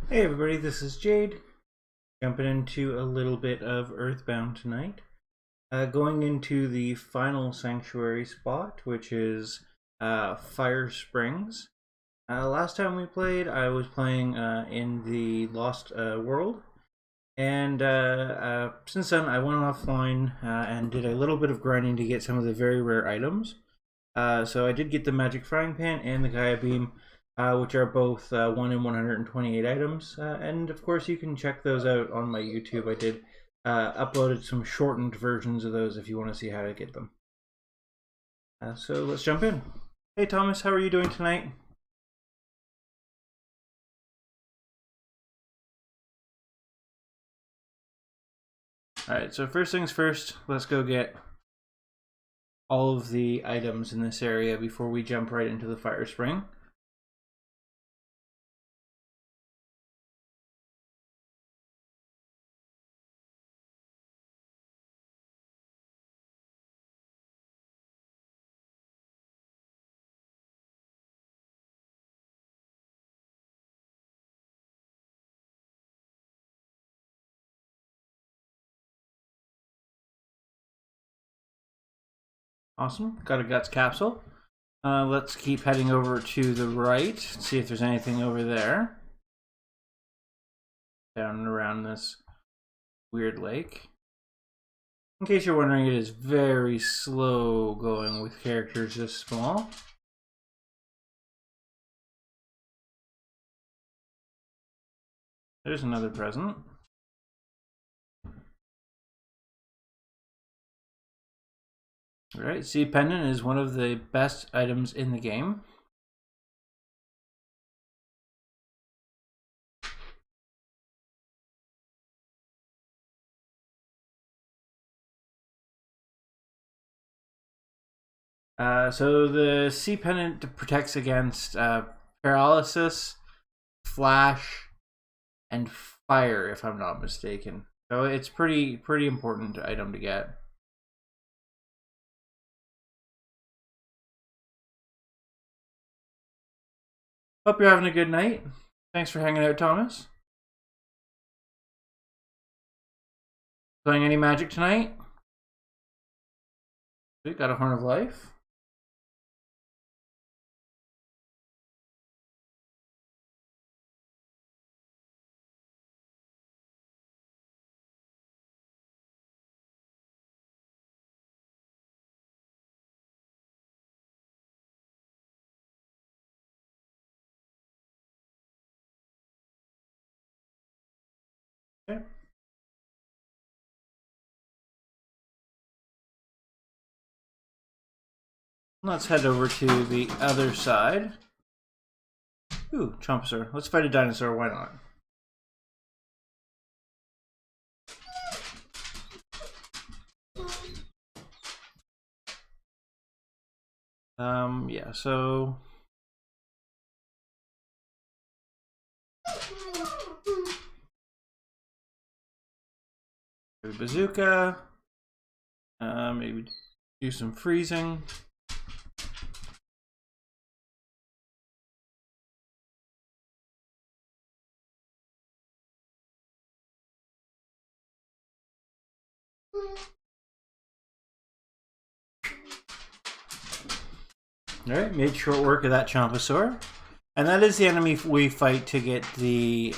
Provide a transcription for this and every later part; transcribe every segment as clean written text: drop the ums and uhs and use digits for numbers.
Hey everybody, this is Jade, jumping into a little bit of Earthbound tonight. Going into the final sanctuary spot, which is Fire Springs. Last time we played, I was playing in the Lost World, and since then I went offline and did a little bit of grinding to get some of the very rare items. So I did get the Magic Frying Pan and the Gaia Beam, which are both 1 in 128 items. And of course, you can check those out on my YouTube. I did uploaded some shortened versions of those if you want to see how to get them. So let's jump in. Hey Thomas, how are you doing tonight? Alright, so first things first, let's go get all of the items in this area before we jump right into the fire spring. Awesome, got a guts capsule. Let's keep heading over to the right, see if there's anything over there. Down and around this weird lake. In case you're wondering, it is very slow going with characters this small. There's another present. Alright, Star Pendant is one of the best items in the game. So the Star Pendant protects against paralysis, flash, and fire, if I'm not mistaken. So it's pretty important item to get. Hope you're having a good night. Thanks for hanging out, Thomas. Playing any Magic tonight? We got a Horn of Life. Okay. Let's head over to the other side. Ooh, Chompusaur. Let's fight a dinosaur, why not? Yeah, so... Bazooka. Maybe do some freezing. Alright, made short work of that Chompusaur. And that is the enemy we fight to get the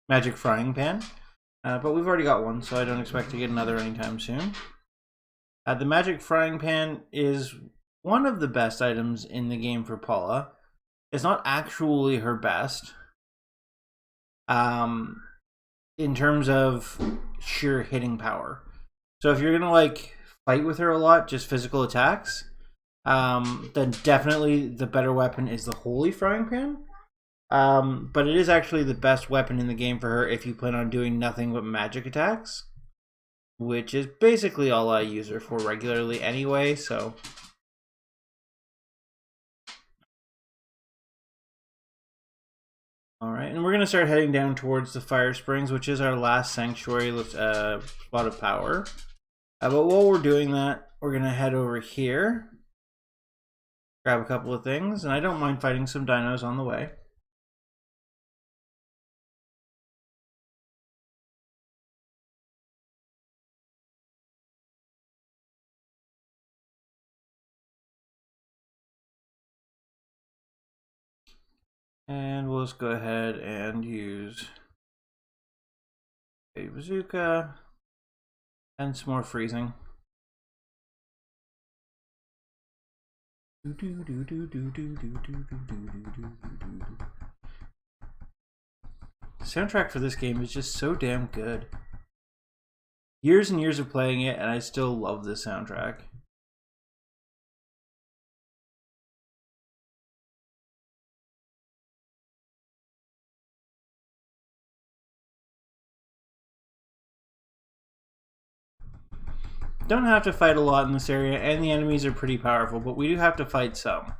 Magic Frying Pan. But we've already got one, so I don't expect to get another anytime soon. The Magic Frying Pan is one of the best items in the game for Paula. It's not actually her best. In terms of sheer hitting power. So if you're gonna like fight with her a lot, just physical attacks, then definitely the better weapon is the Holy Frying Pan. But it is actually the best weapon in the game for her if you plan on doing nothing but magic attacks, which is basically all I use her for regularly anyway, so... Alright, and we're going to start heading down towards the Fire Springs, which is our last sanctuary spot of power. But while we're doing that, we're going to head over here, grab a couple of things, and I don't mind fighting some dinos on the way. And we'll just go ahead and use a bazooka and some more freezing. The soundtrack for this game is just so damn good. Years and years of playing it, and I still love the soundtrack. Don't have to fight a lot in this area, and the enemies are pretty powerful, but we do have to fight some.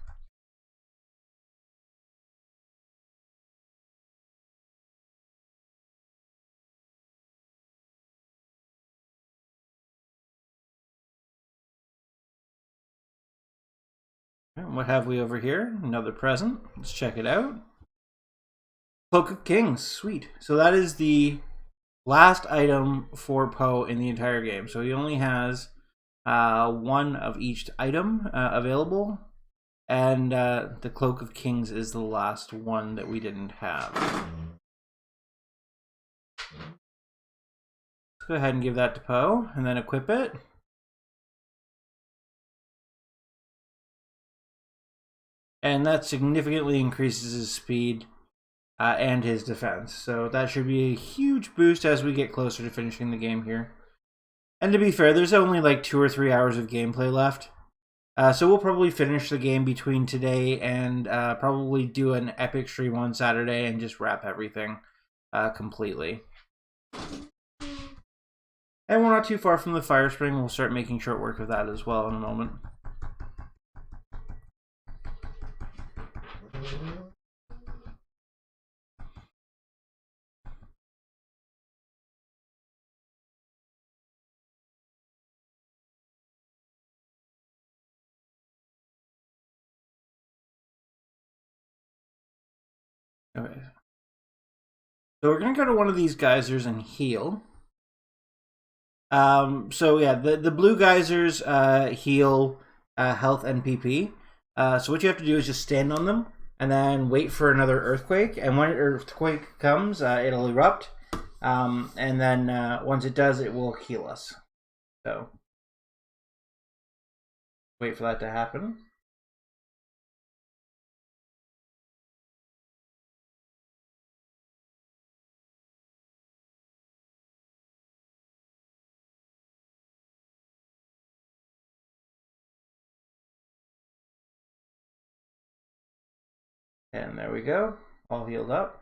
And what have we over here? Another present. Let's check it out. Cloak of Kings. Sweet. So that is the last item for Poe in the entire game. So he only has one of each item available. And the Cloak of Kings is the last one that we didn't have. Let's go ahead and give that to Poe and then equip it. And that significantly increases his speed and his defense. So that should be a huge boost as we get closer to finishing the game here. And to be fair, there's only like 2 or 3 hours of gameplay left. So we'll probably finish the game between today and probably do an epic stream on Saturday and just wrap everything completely. And we're not too far from the fire spring. We'll start making short work of that as well in a moment. Okay. So we're going to go to one of these geysers and heal. So yeah, the blue geysers heal health and PP. So what you have to do is just stand on them and then wait for another earthquake. And when an earthquake comes, it'll erupt. And then once it does, it will heal us. So wait for that to happen. And there we go, all healed up.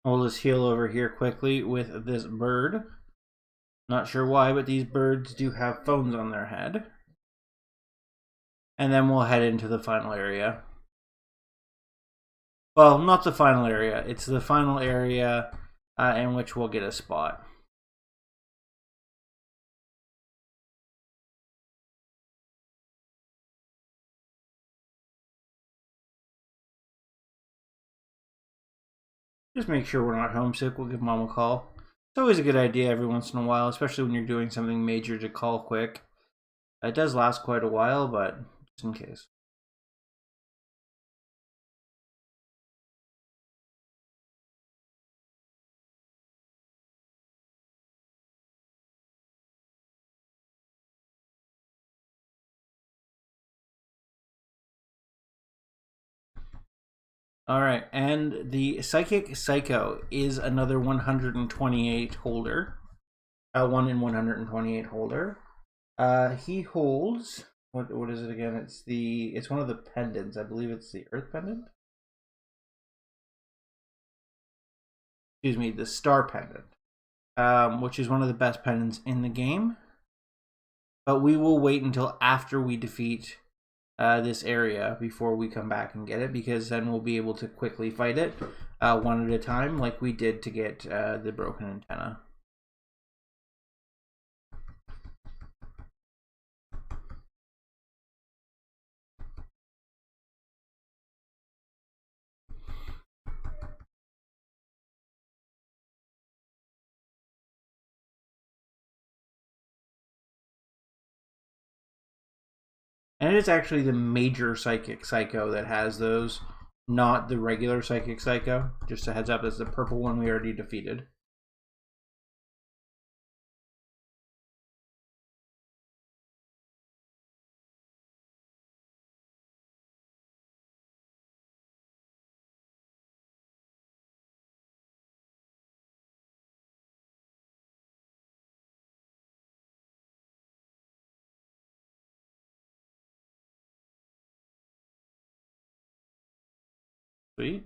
I'll just heal over here quickly with this bird. Not sure why, but these birds do have phones on their head. And then we'll head into the final area. Well, not the final area. It's the final area in which we'll get a spot. Just make sure we're not homesick. We'll give Mom a call. It's always a good idea every once in a while, especially when you're doing something major, to call quick. It does last quite a while, but just in case. Alright, and the Psychic Psycho is another 128 holder. 1 in 128 holder. He holds... What is it again? It's one of the pendants. I believe it's the Earth Pendant. Excuse me, the Star Pendant. Which is one of the best pendants in the game. But we will wait until after we defeat this area before we come back and get it, because then we'll be able to quickly fight it one at a time, like we did to get the broken antenna. And it is actually the major Psychic Psycho that has those, not the regular Psychic Psycho. Just a heads up, that's the purple one we already defeated. Sweet.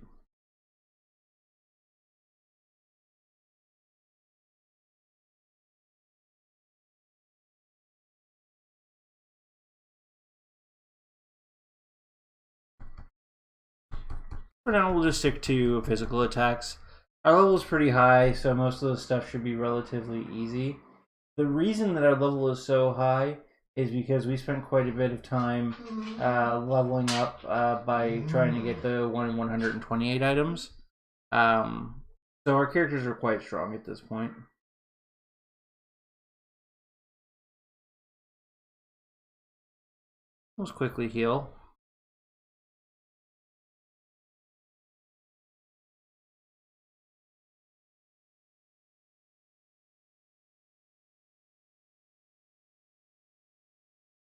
For now, we'll just stick to physical attacks. Our level is pretty high, so most of the stuff should be relatively easy. The reason that our level is so high is because we spent quite a bit of time leveling up by trying to get the 1 in 128 items. So our characters are quite strong at this point. Let's quickly heal.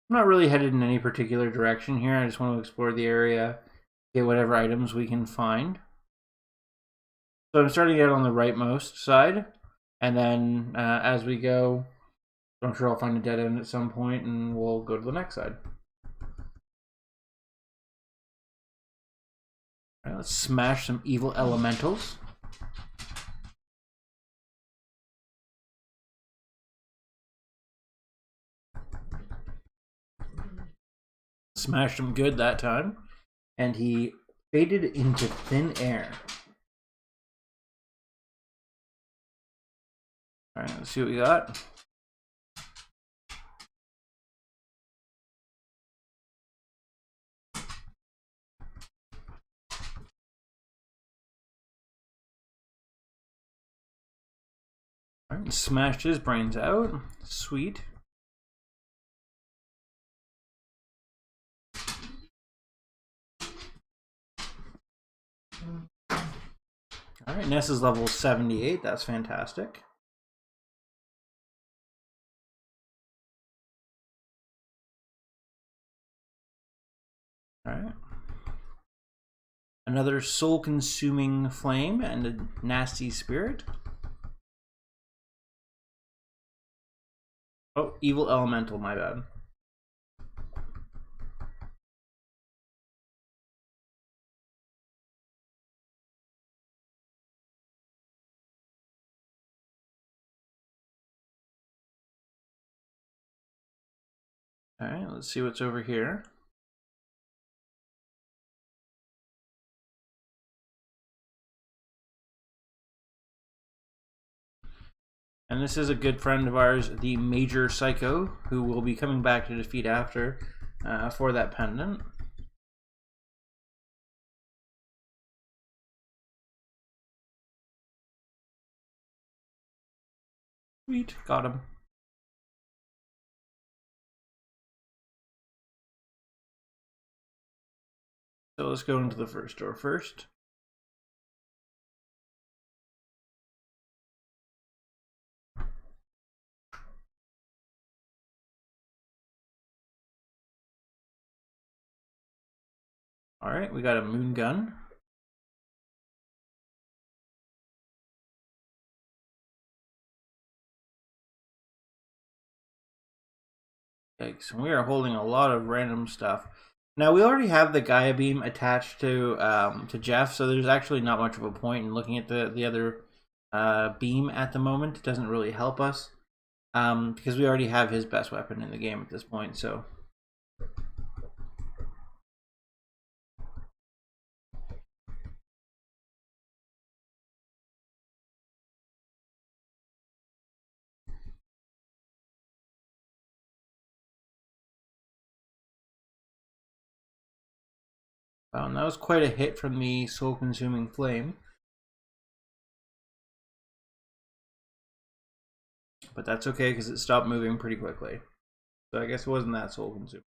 I'm not really headed in any particular direction here. I just want to explore the area, get whatever items we can find. So I'm starting out on the rightmost side, and then as we go, I'm sure I'll find a dead end at some point, and we'll go to the next side. All right, let's smash some evil elementals. Smashed him good that time, and he faded into thin air. All right, let's see what we got. All right, smashed his brains out. Sweet. All right, Ness is level 78. That's fantastic. All right. Another soul-consuming flame and a nasty spirit. Oh, evil elemental, my bad. All right, let's see what's over here. And this is a good friend of ours, the Major Psycho, who will be coming back to defeat after for that pendant. Sweet, got him. So let's go into the first door first. All right, we got a moon gun. Yikes, we are holding a lot of random stuff. Now, we already have the Gaia beam attached to Jeff, so there's actually not much of a point in looking at the other beam at the moment. It doesn't really help us because we already have his best weapon in the game at this point, so... And that was quite a hit from the soul-consuming flame. But that's okay, because it stopped moving pretty quickly. So I guess it wasn't that soul-consuming.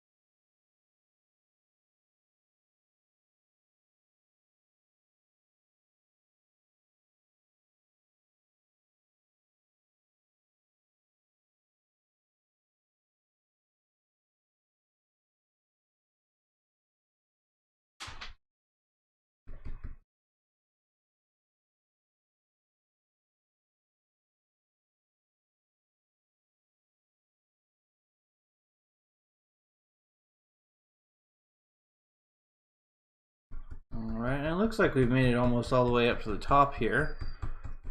Alright, and it looks like we've made it almost all the way up to the top here,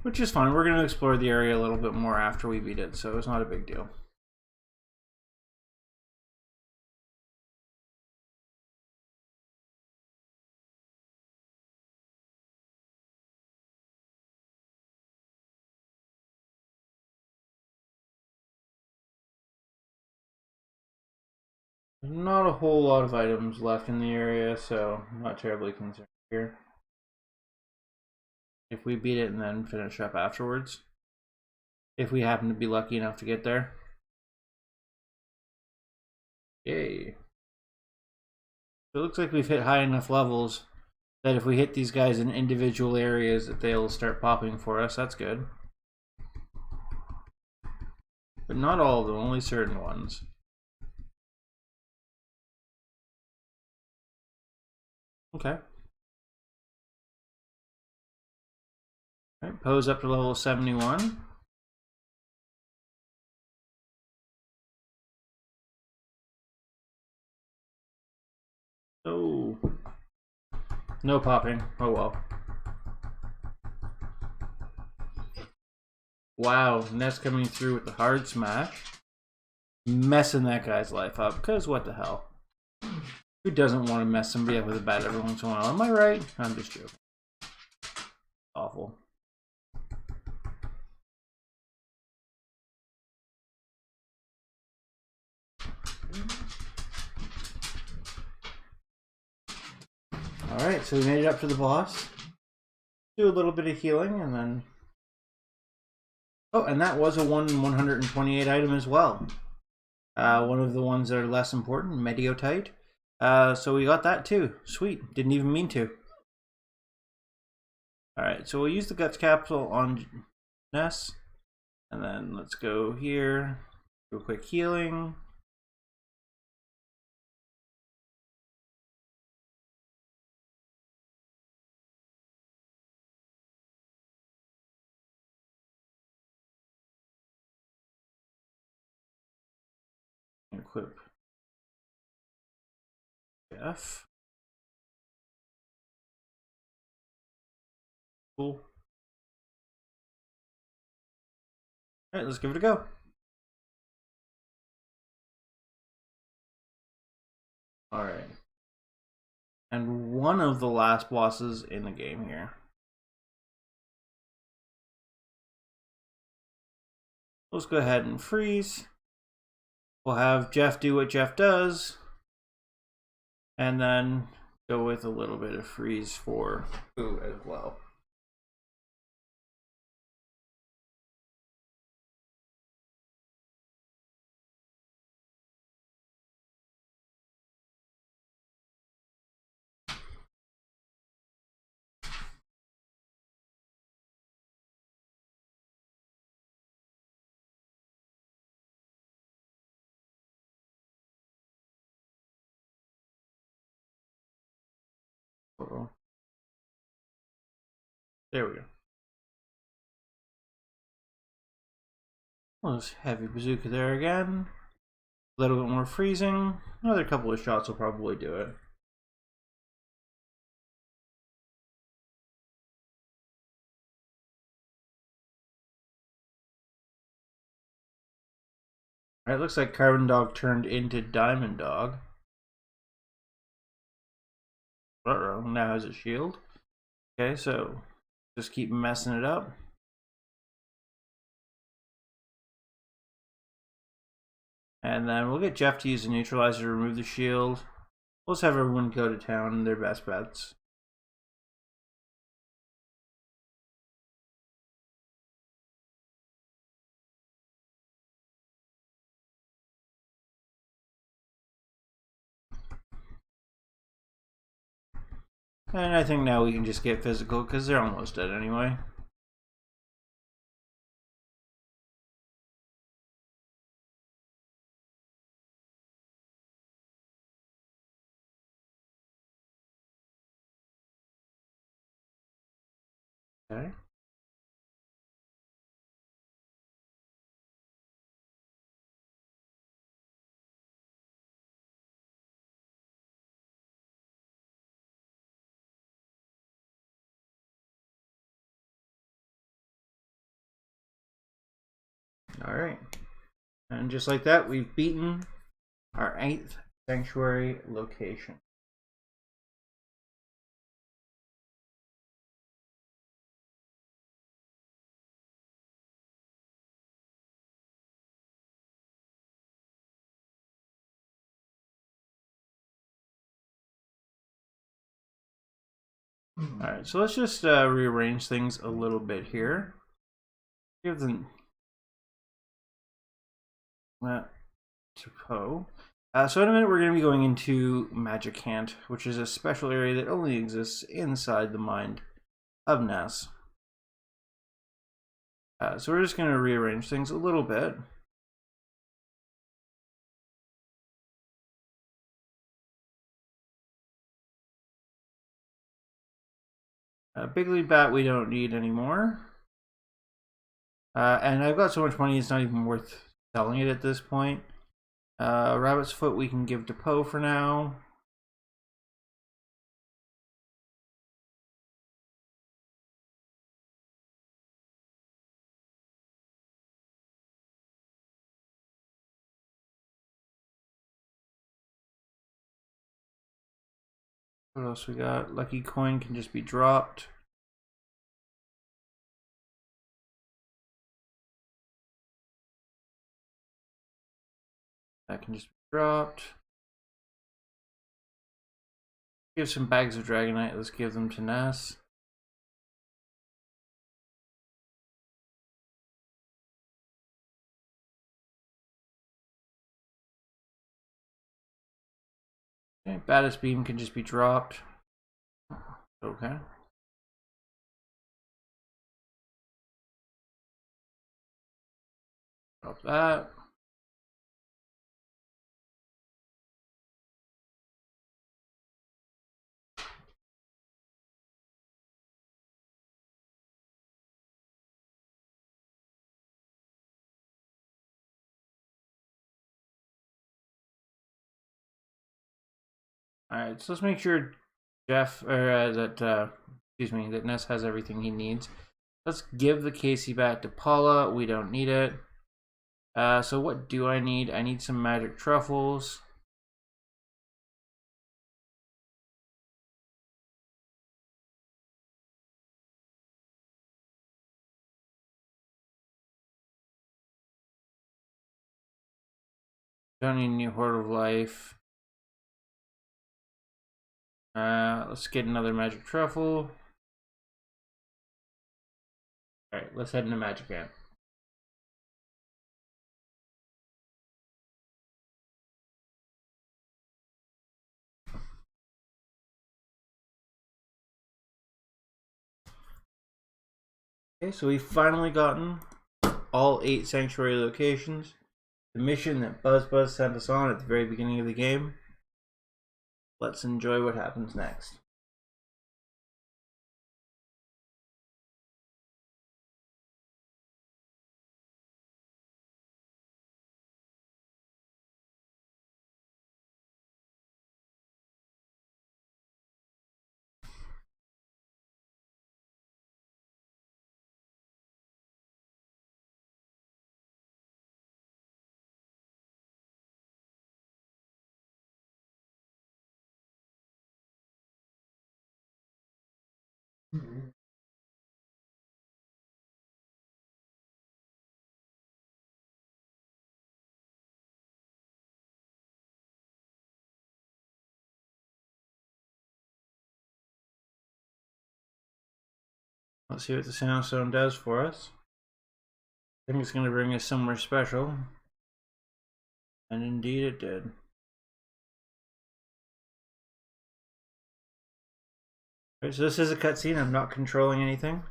which is fine. We're going to explore the area a little bit more after we beat it, so it's not a big deal. Not a whole lot of items left in the area, so I'm not terribly concerned here. If we beat it and then finish up afterwards, if we happen to be lucky enough to get there. Yay. It looks like we've hit high enough levels that if we hit these guys in individual areas that they'll start popping for us. That's good. But not all of them, only certain ones. Okay. Alright, pose up to level 71. Oh. No popping. Oh well. Wow, Ness coming through with the hard smash. Messing that guy's life up, because what the hell? Who doesn't want to mess somebody up with a bat every once in a while? Am I right? I'm just joking. Awful. Alright, so we made it up to the boss. Do a little bit of healing and then... Oh, and that was a 128 item as well. One of the ones that are less important, Mediotite. So we got that too. Sweet. Didn't even mean to. Alright, so we'll use the Guts Capsule on Ness. And then let's go here. Do a quick healing. Equip Jeff. Cool. Alright, let's give it a go. Alright. And one of the last bosses in the game here. Let's go ahead and freeze. We'll have Jeff do what Jeff does. And then go with a little bit of freeze for Boo as well. Uh-oh. There we go. Well, this heavy bazooka there again. A little bit more freezing. Another couple of shots will probably do it. Alright, looks like Carbon Dog turned into Diamond Dog. Uh-oh, now has a shield. Okay, so just keep messing it up. And then we'll get Jeff to use the neutralizer to remove the shield. We'll just have everyone go to town, their best bets. And I think now we can just get physical because they're almost dead anyway. Okay. Alright. And just like that, we've beaten our 8th sanctuary location. Alright, so let's just rearrange things a little bit here. Give them that to Poe. So in a minute we're going to be going into Magicant, which is a special area that only exists inside the mind of Ness. So we're just going to rearrange things a little bit. Big League Bat we don't need anymore. And I've got so much money it's not even worth selling it at this point. Rabbit's Foot we can give to Poe for now. What else we got? Lucky Coin can just be dropped. That can just be dropped. Give some bags of Dragonite. Let's give them to Ness. Okay, Baddest Beam can just be dropped. Okay. Drop that. Alright, so let's make sure that Ness has everything he needs. Let's give the Casey back to Paula. We don't need it. So what do I need? I need some magic truffles. Don't need a new Horde of Life. Let's get another magic truffle. Alright, let's head into Magicant. Okay, so we've finally gotten all 8 sanctuary locations. The mission that Buzz sent us on at the very beginning of the game. Let's enjoy what happens next. Let's see what the Soundstone does for us. I think it's going to bring us somewhere special. And indeed it did. Right, so this is a cutscene. I'm not controlling anything.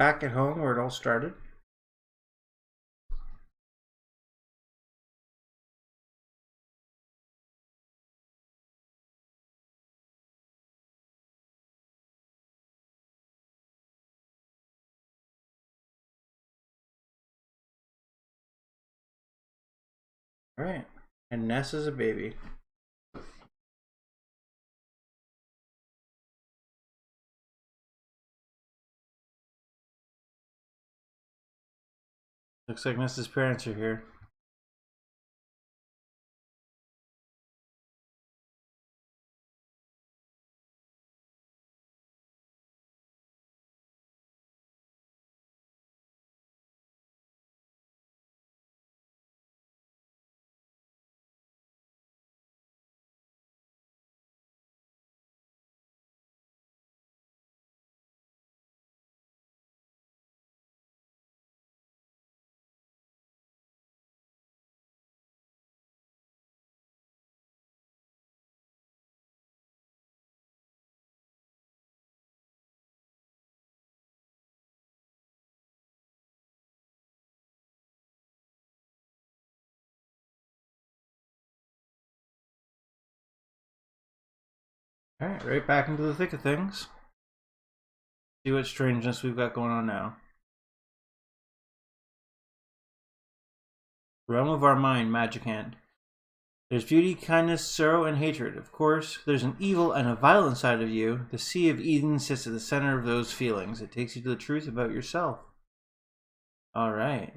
back at home where it all started. All right, and Ness is a baby. Looks like Ness's parents are here. All right, right back into the thick of things. See what strangeness we've got going on now. Realm of our mind, Magicant. There's beauty, kindness, sorrow, and hatred. Of course, there's an evil and a violent side of you. The Sea of Eden sits at the center of those feelings. It takes you to the truth about yourself. All right.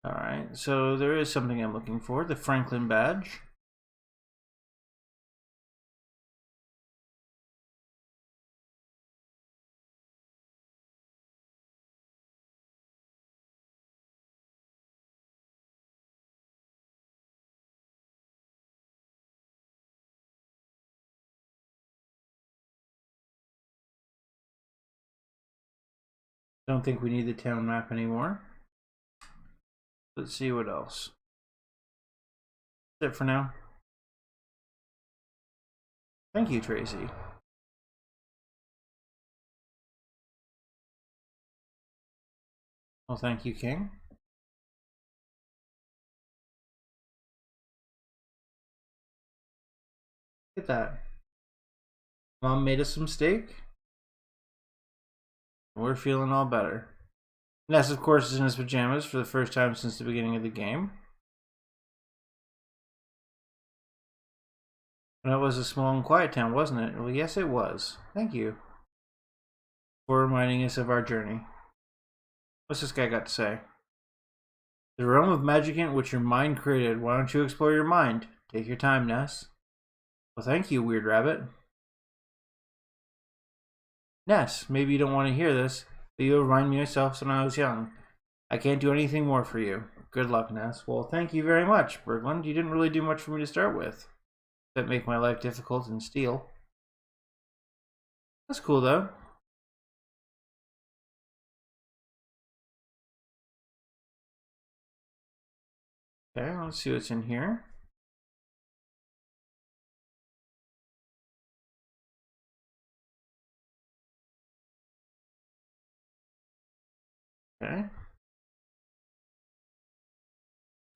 Alright, so there is something I'm looking for, the Franklin badge. Don't think we need the town map anymore. Let's see what else. That's it for now. Thank you, Tracy. Well, thank you, King. Look at that. Mom made us some steak. We're feeling all better. Ness, of course, is in his pajamas for the first time since the beginning of the game. That was a small and quiet town, wasn't it? Well, yes, it was. Thank you for reminding us of our journey. What's this guy got to say? The realm of Magicant which your mind created. Why don't you explore your mind? Take your time, Ness. Well, thank you, Weird Rabbit. Ness, maybe you don't want to hear this, but you remind me of myself when I was young. I can't do anything more for you. Good luck, Ness. Well, thank you very much, Berglund. You didn't really do much for me to start with. That make my life difficult and steal. That's cool, though. Okay, let's see what's in here. Okay.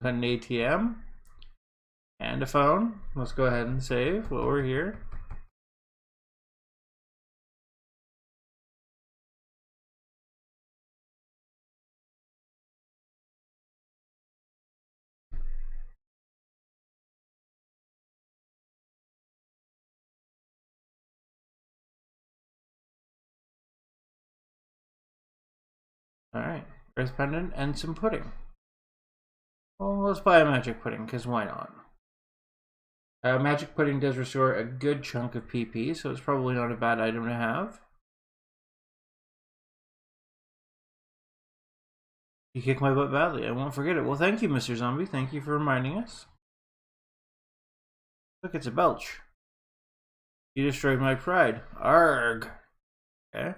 Got an ATM. And a phone. Let's go ahead and save while we're here. Alright, Earth Pendant and some pudding. Well, let's buy a magic pudding, because why not? Magic pudding does restore a good chunk of PP, so it's probably not a bad item to have. You kicked my butt badly. I won't forget it. Well, thank you, Mr. Zombie. Thank you for reminding us. Look, it's a belch. You destroyed my pride. Arg. Okay.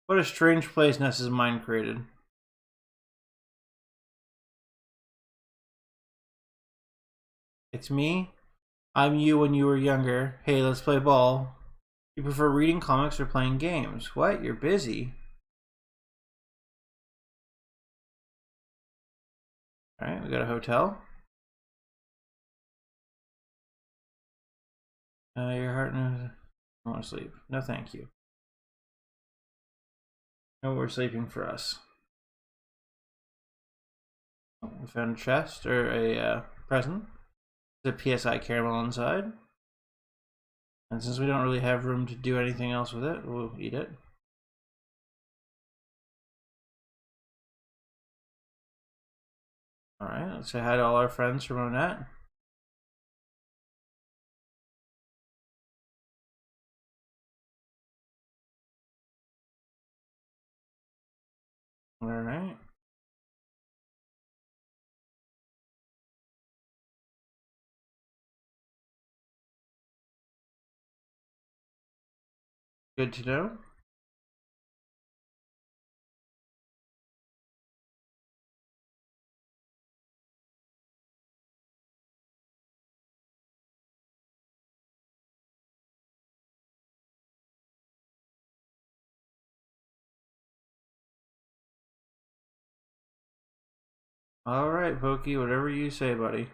What a strange place Ness's mind created. It's me. I'm you when you were younger. Hey, let's play ball. You prefer reading comics or playing games? What? You're busy. Alright, we got a hotel. Your heart knows. I want to sleep. No, thank you. No, we're sleeping for us. We found a chest or a present. There's a PSI caramel inside. And since we don't really have room to do anything else with it, we'll eat it. Alright, let's say hi to all our friends from Monette. Alright. Good to know. Alright, Pokey, whatever you say, buddy.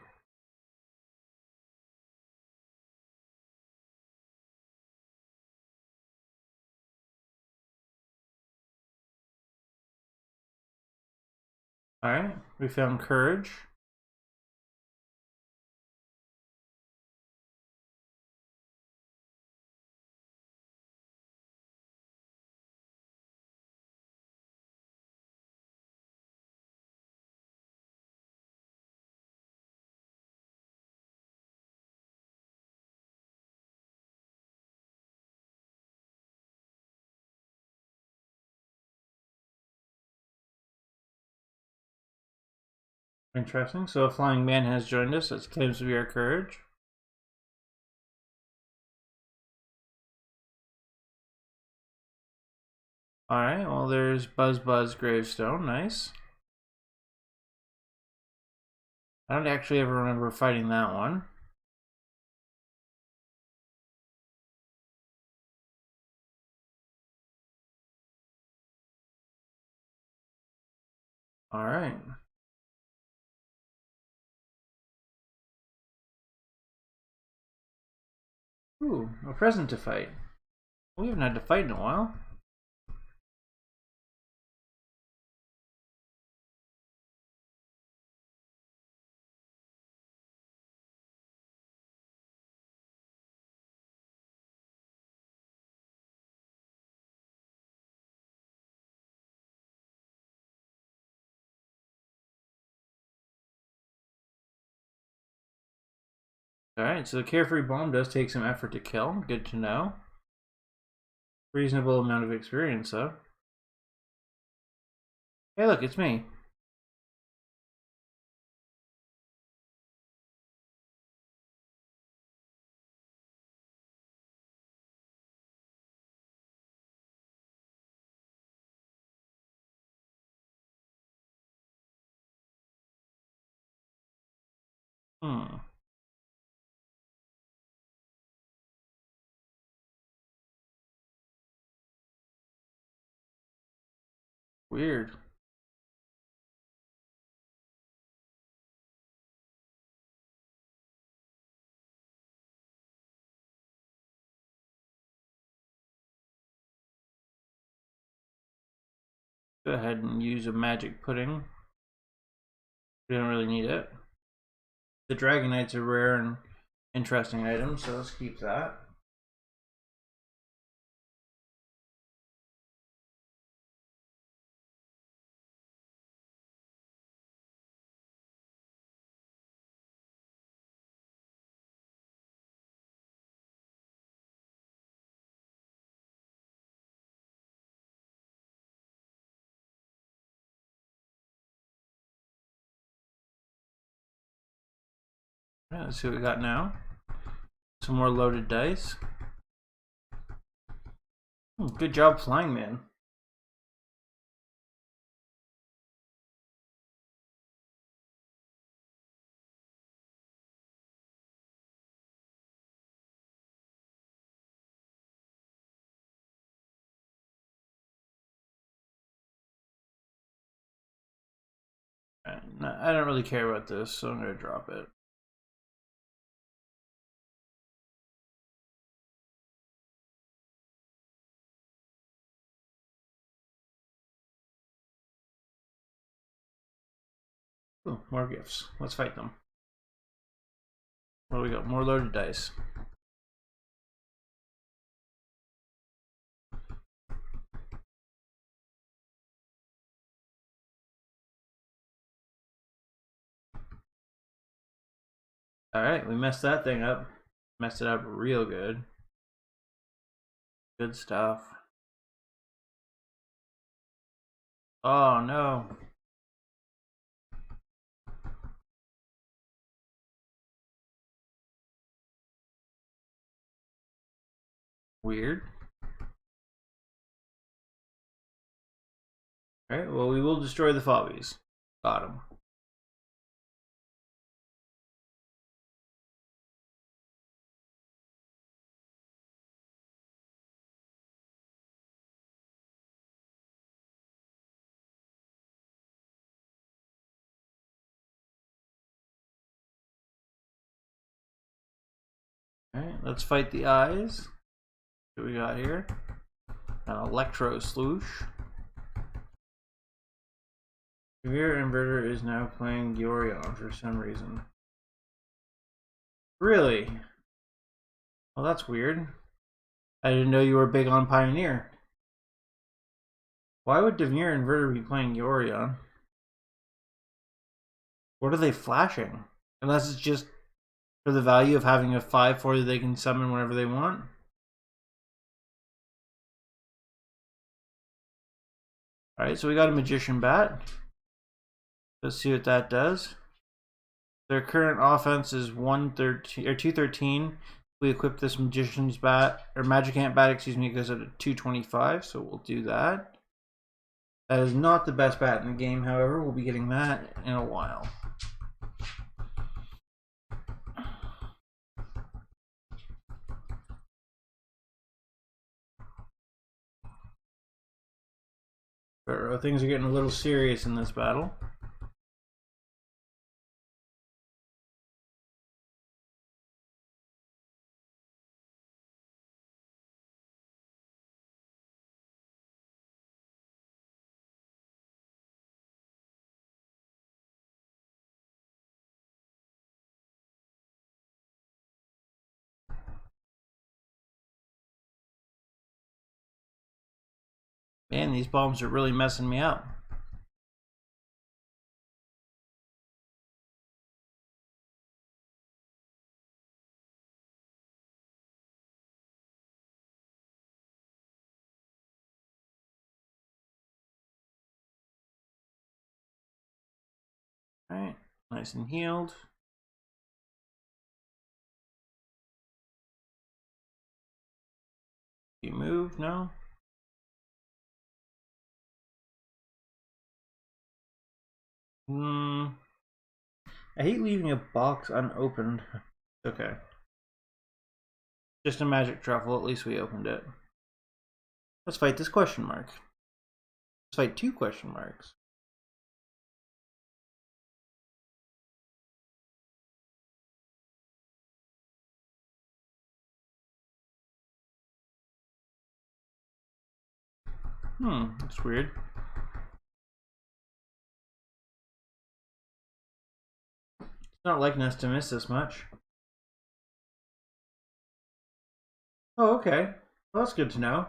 Alright, we found courage. Interesting. So a flying man has joined us. That claims to be our courage. Alright, well there's Buzz gravestone. Nice. I don't actually ever remember fighting that one. Alright. Ooh, a present to fight. We haven't had to fight in a while. Alright, so the carefree bomb does take some effort to kill. Good to know. Reasonable amount of experience, though. Hey, look, it's me. Hmm. Weird. Go ahead and use a magic pudding. We don't really need it. The Dragonite's a rare and interesting item, so let's keep that. Yeah, let's see what we got now. Some more loaded dice. Good job, Flying Man. I don't really care about this, so I'm gonna drop it. Ooh, more gifts. Let's fight them. What do we got? More loaded dice. Alright, we messed that thing up. Messed it up real good. Good stuff. Oh no. Weird. Alright, well, we will destroy the fobbies. Got him. Alright, let's fight the eyes. What we got here? An electro sloosh. Your inverter is now playing Yorion for some reason. Really? Well, that's weird. I didn't know you were big on Pioneer. Why would Devere Inverter be playing Yorion? What are they flashing? Unless it's just for the value of having a 5/4 that they can summon whenever they want. Alright, so we got a Magician Bat. Let's see what that does. Their current offense is 113 or 213. We equip this Magician's Bat, or Magicant Bat, excuse me, goes up to 225, so we'll do that. That is not the best bat in the game, however, we'll be getting that in a while. But things are getting a little serious in this battle. Man, these bombs are really messing me up. Alright, nice and healed. You move? No? I hate leaving a box unopened. Okay. Just a magic truffle, at least we opened it. Let's fight this question mark. Let's fight 2 question marks. That's weird. It's not liking us to miss this much. Oh, okay. Well, that's good to know.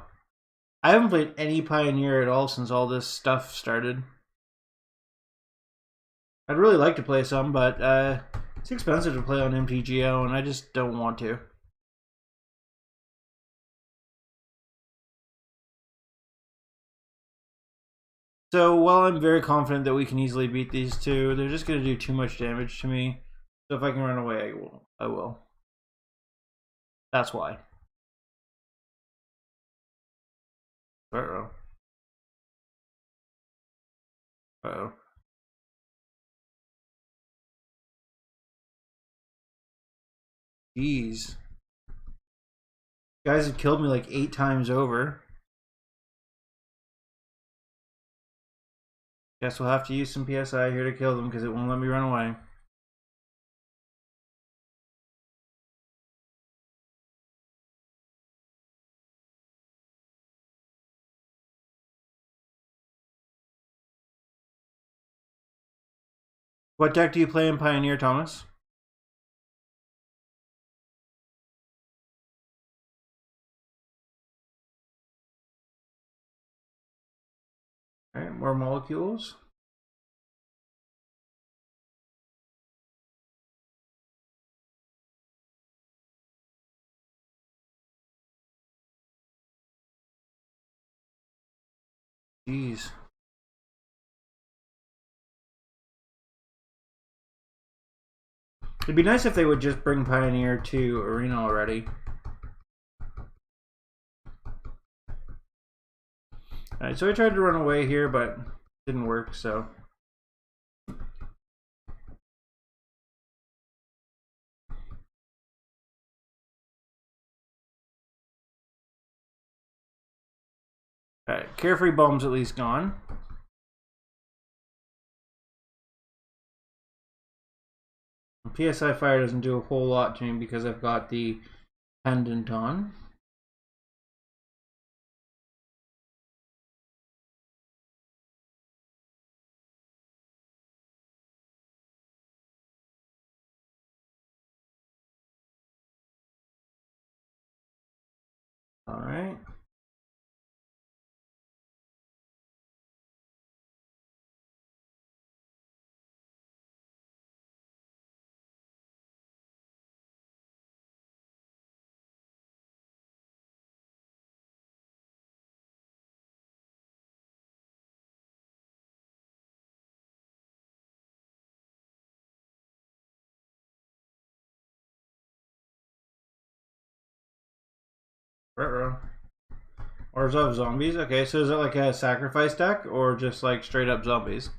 I haven't played any Pioneer at all since all this stuff started. I'd really like to play some, but it's expensive to play on MTGO, and I just don't want to. So while I'm very confident that we can easily beat these two, they're just going to do too much damage to me. So if I can run away, I will. That's why. Uh-oh. Uh-oh. Jeez. Guys have killed me like 8 times over. Guess we'll have to use some PSI here to kill them because it won't let me run away. What deck do you play in Pioneer, Thomas? Alright, more molecules. Jeez. It'd be nice if they would just bring Pioneer to Arena already. Alright, so I tried to run away here, but it didn't work, so. Alright, Carefree Bomb's at least gone. PSI Fire doesn't do a whole lot to me because I've got the Pendant on. Alright. Ruh-roh. Or zombies? Okay, so is it like a sacrifice deck or just like straight up zombies?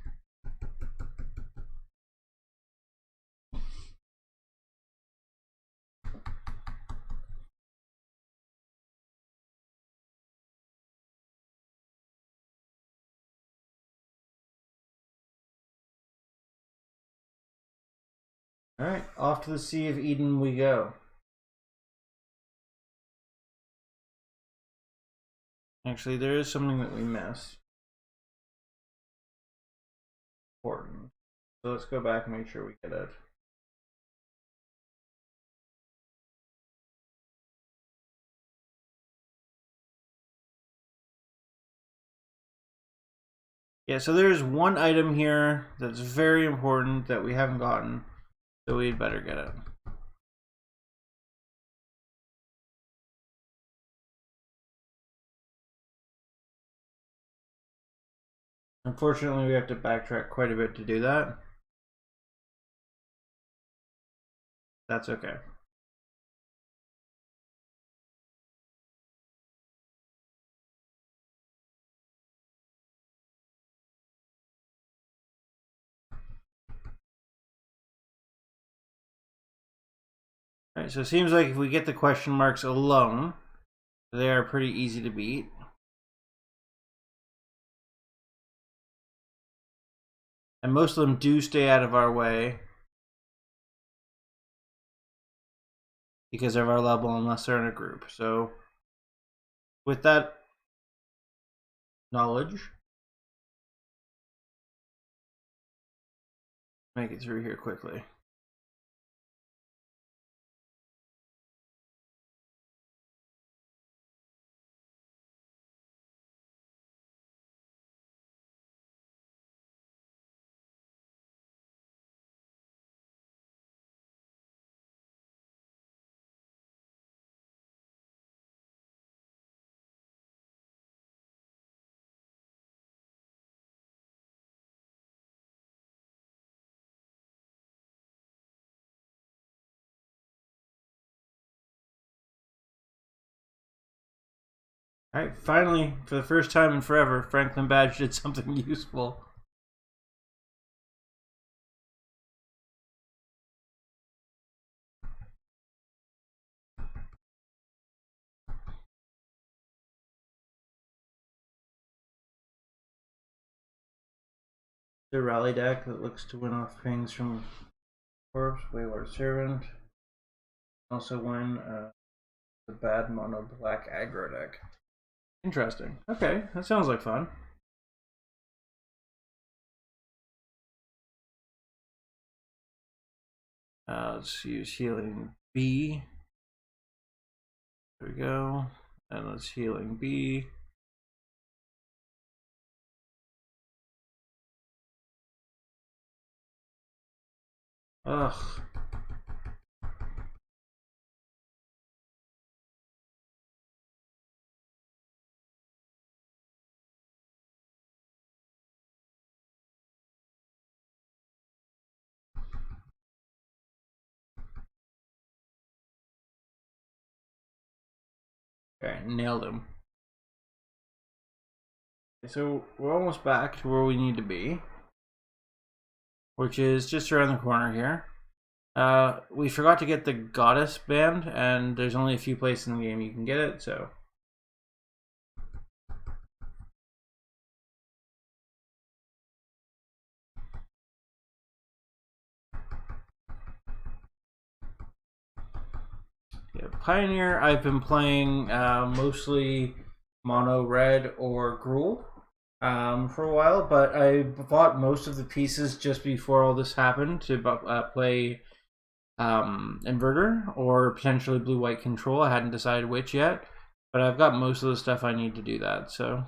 Alright, off to the Sea of Eden we go. Actually, there is something that we missed. Important. So let's go back and make sure we get it. Yeah, so there's one item here that's very important that we haven't gotten, so we'd better get it. Unfortunately, we have to backtrack quite a bit to do that. That's okay. Alright, so it seems like if we get the question marks alone, they are pretty easy to beat. And most of them do stay out of our way because of our level unless they're in a group. So with that knowledge, make it through here quickly. Alright, finally, for the first time in forever, Franklin Badge did something useful. The rally deck that looks to win off pings from Corpse, Wayward Servant. Also win the bad mono black aggro deck. Interesting. Okay, that sounds like fun. Let's use Healing B. There we go. And let's Healing B. Ugh. Okay, nailed him. So we're almost back to where we need to be, which is just around the corner here. We forgot to get the Goddess band, and there's only a few places in the game you can get it, so. Yeah, Pioneer, I've been playing mostly mono red or Gruul for a while, but I bought most of the pieces just before all this happened to play Inverter or potentially blue-white control. I hadn't decided which yet, but I've got most of the stuff I need to do that, so.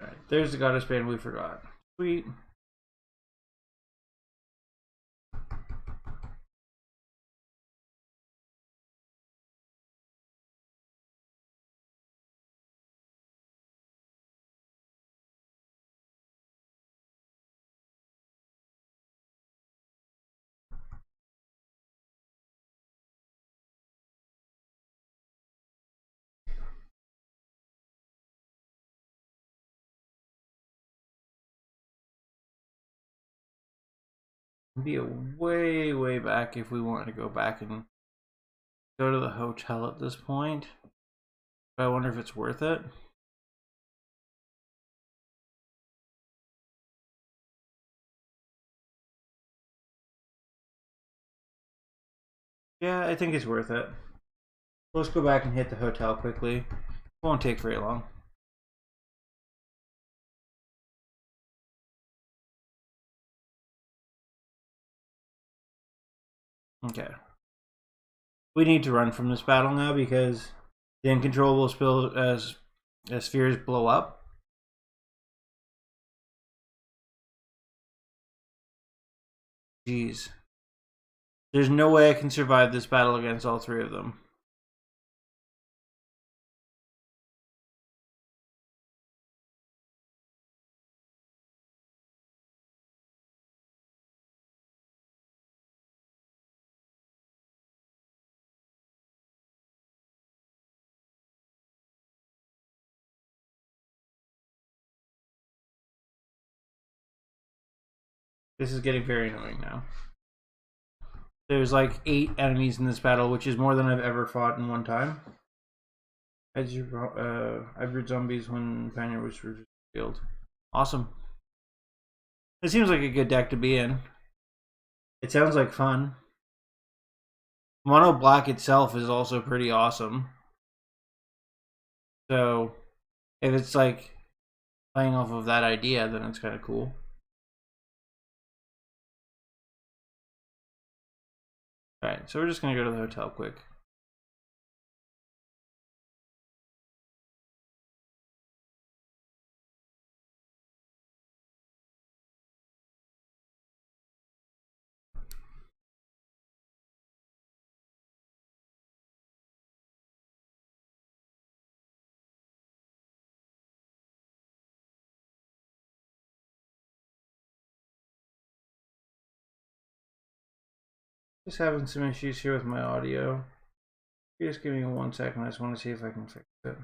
Alright, there's the Goddess band we forgot. Sweet. Be a way back if we wanted to go back and go to the hotel at this point. But I wonder if it's worth it. Yeah, I think it's worth it. Let's go back and hit the hotel quickly. It won't take very long. Okay. We need to run from this battle now because the uncontrollable spheres blow up. Jeez. There's no way I can survive this battle against all three of them. This is getting very annoying now. There's like 8 enemies in this battle, which is more than I've ever fought in one time. Hybrid zombies when Pioneer was revealed. Awesome. It seems like a good deck to be in. It sounds like fun. Mono Black itself is also pretty awesome. So, if it's like playing off of that idea, then it's kind of cool. Alright, so we're just going to go to the hotel quick. Just having some issues here with my audio. Just give me 1 second. I just want to see if I can fix it.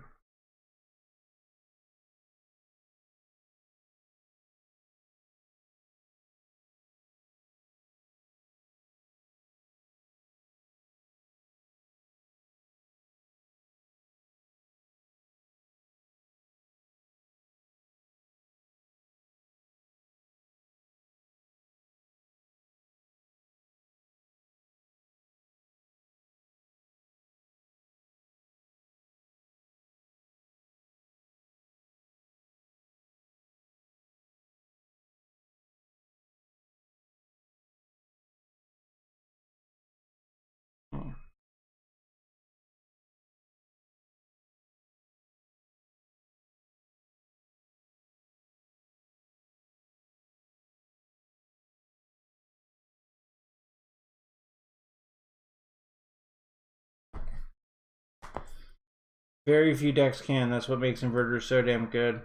Very few decks can. That's what makes inverters so damn good.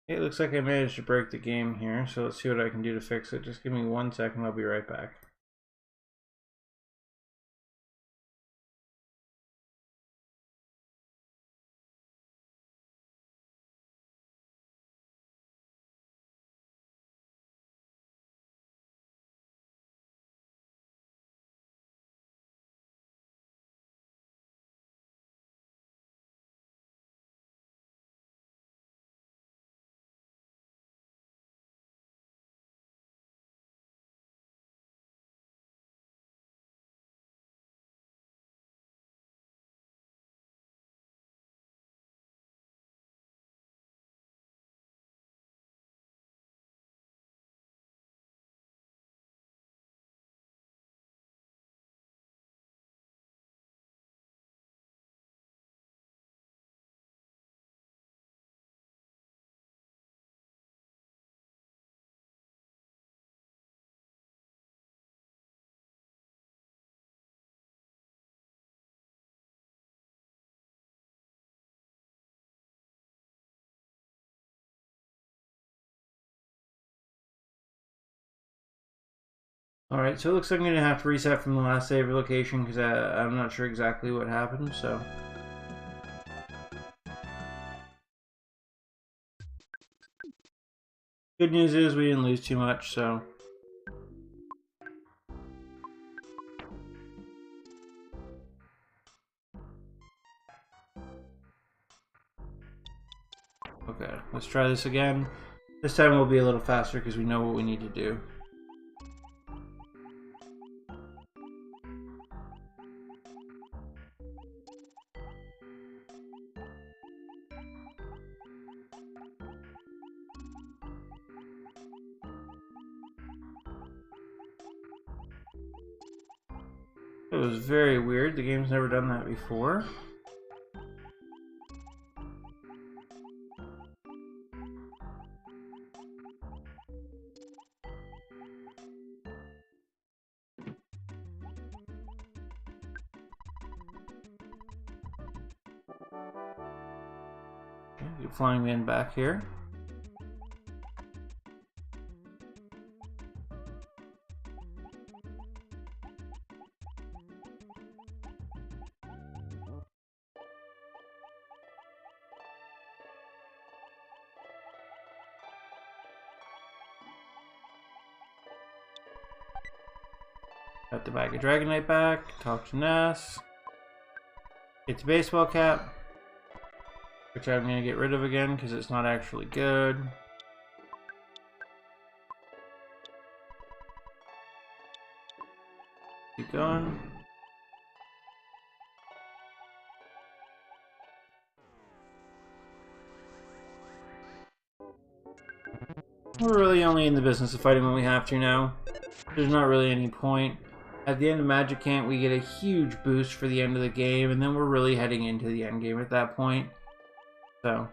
It looks like I managed to break the game here, so let's see what I can do to fix it. Just give me 1 second, I'll be right back. Alright, so it looks like I'm going to have to reset from the last save location because I'm not sure exactly what happened, so... Good news is we didn't lose too much, so... Okay, let's try this again. This time we'll be a little faster because we know what we need to do. It was very weird. The game's never done that before. Get Flying Man back here. Got the bag of Dragonite back. Talk to Ness. Get the baseball cap, which I'm going to get rid of again because it's not actually good. Keep going. We're really only in the business of fighting when we have to now. There's not really any point. At the end of Magicant, we get a huge boost for the end of the game, and then we're really heading into the end game at that point. So...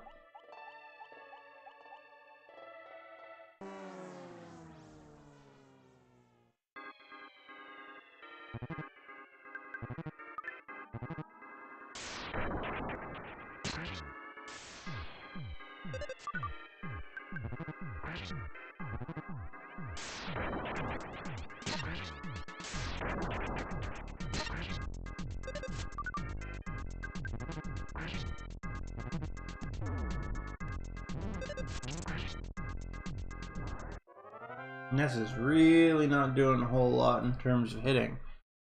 Ness is really not doing a whole lot in terms of hitting.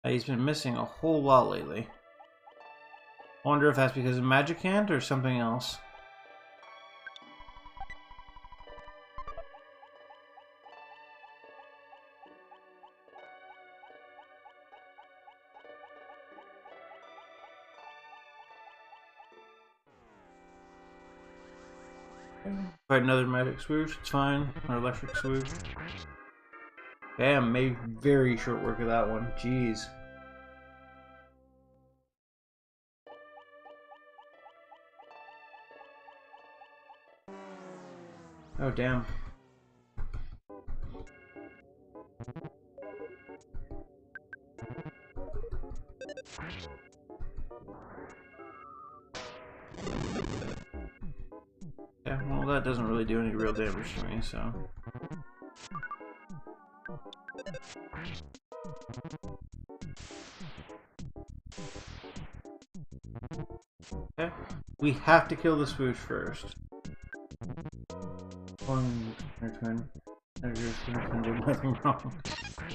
He's been missing a whole lot lately. I wonder if that's because of Magicant or something else. Fight another magic swoosh, it's fine. Or electric swoosh. Damn, made very short work of that one. Jeez. Oh, damn. Yeah, well, that doesn't really do any real damage to me, so... Okay, we have to kill the swoosh first. One, twin. Twin did nothing wrong.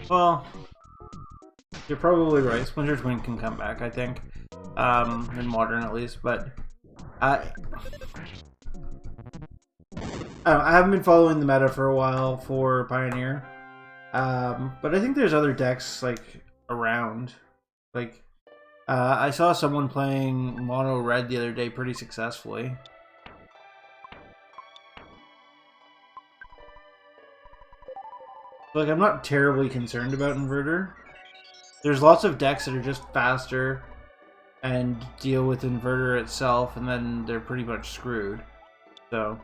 Well, you're probably right. Splinter Twin can come back, I think. In modern at least, but... I haven't been following the meta for a while for Pioneer. But I think there's other decks, like, around. Like, I saw someone playing Mono Red the other day pretty successfully. Like, I'm not terribly concerned about Inverter. There's lots of decks that are just faster and deal with Inverter itself, and then they're pretty much screwed. So...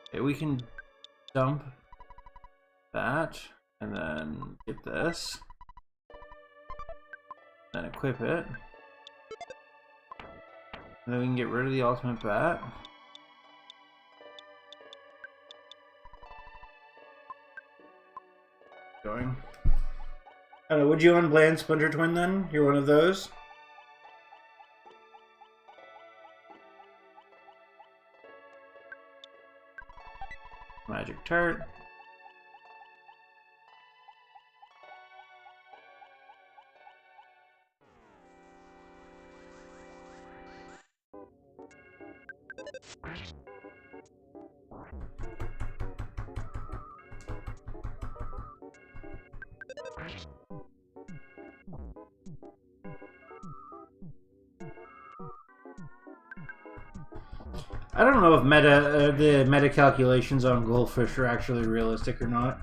okay, we can dump that, and then get this, then equip it, and then we can get rid of the ultimate bat. Going. I don't know, would you unbland Splinter Twin then? You're one of those? Magic Tart. I don't know if the meta calculations on Goldfish are actually realistic or not.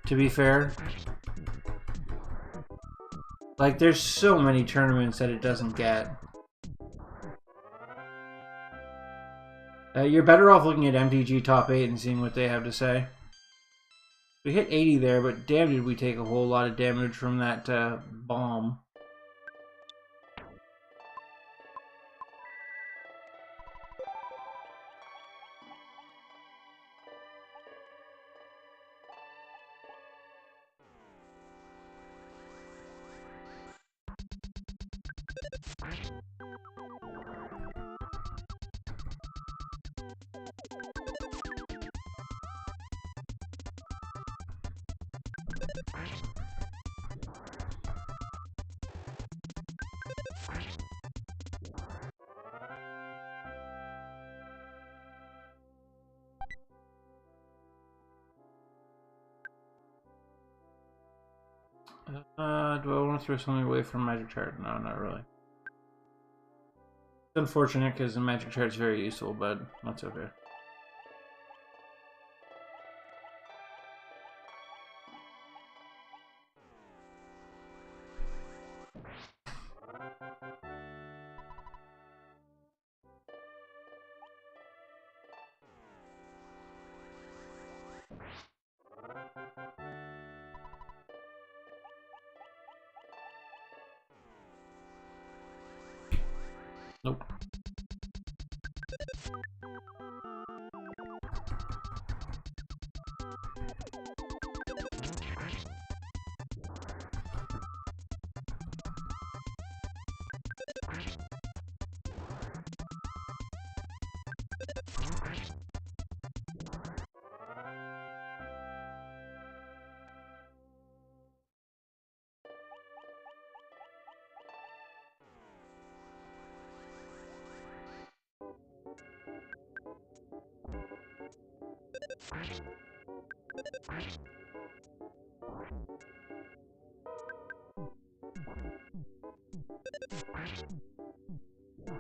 To be fair. Like, there's so many tournaments that it doesn't get. You're better off looking at MTG Top 8 and seeing what they have to say. We hit 80 there, but damn did we take a whole lot of damage from that bomb. Do I want to throw something away from Magic Chart? No, not really. It's unfortunate because the Magic Chart is very useful, but that's okay. Nope.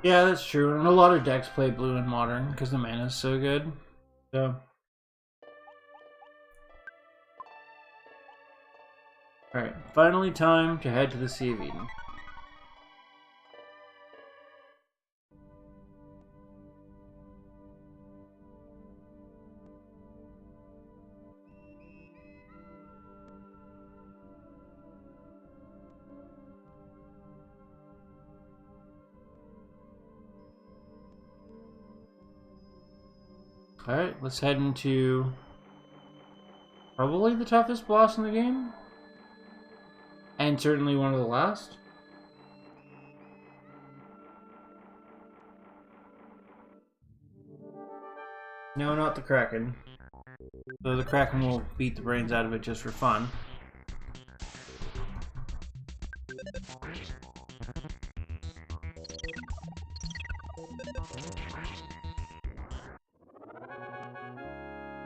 Yeah, that's true. And a lot of decks play blue in Modern because the mana is so good. So, alright, finally time to head to the Sea of Eden. Alright, let's head into probably the toughest boss in the game. And certainly one of the last. No, not the Kraken. So the Kraken will beat the brains out of it just for fun.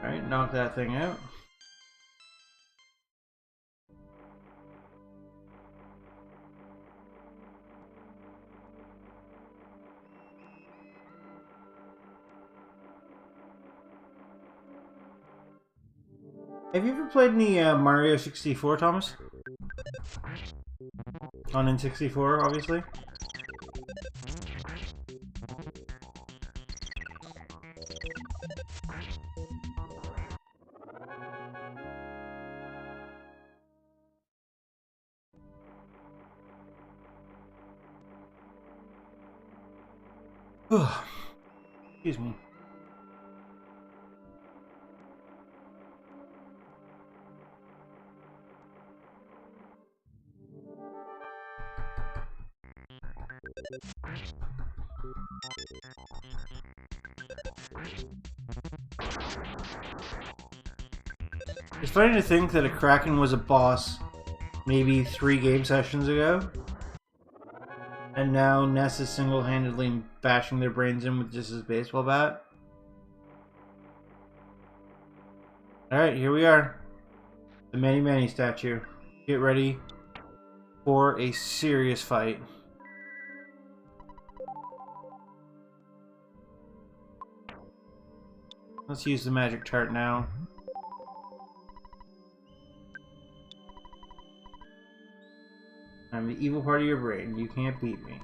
Alright, knock that thing out. Have you ever played any Mario 64, Thomas? On N64, obviously. Excuse me. It's funny to think that a Kraken was a boss maybe 3 game sessions ago. And now Ness is single-handedly bashing their brains in with just his baseball bat. Alright, here we are. The Many Many statue. Get ready for a serious fight. Let's use the magic tart now. I'm the evil part of your brain. You can't beat me.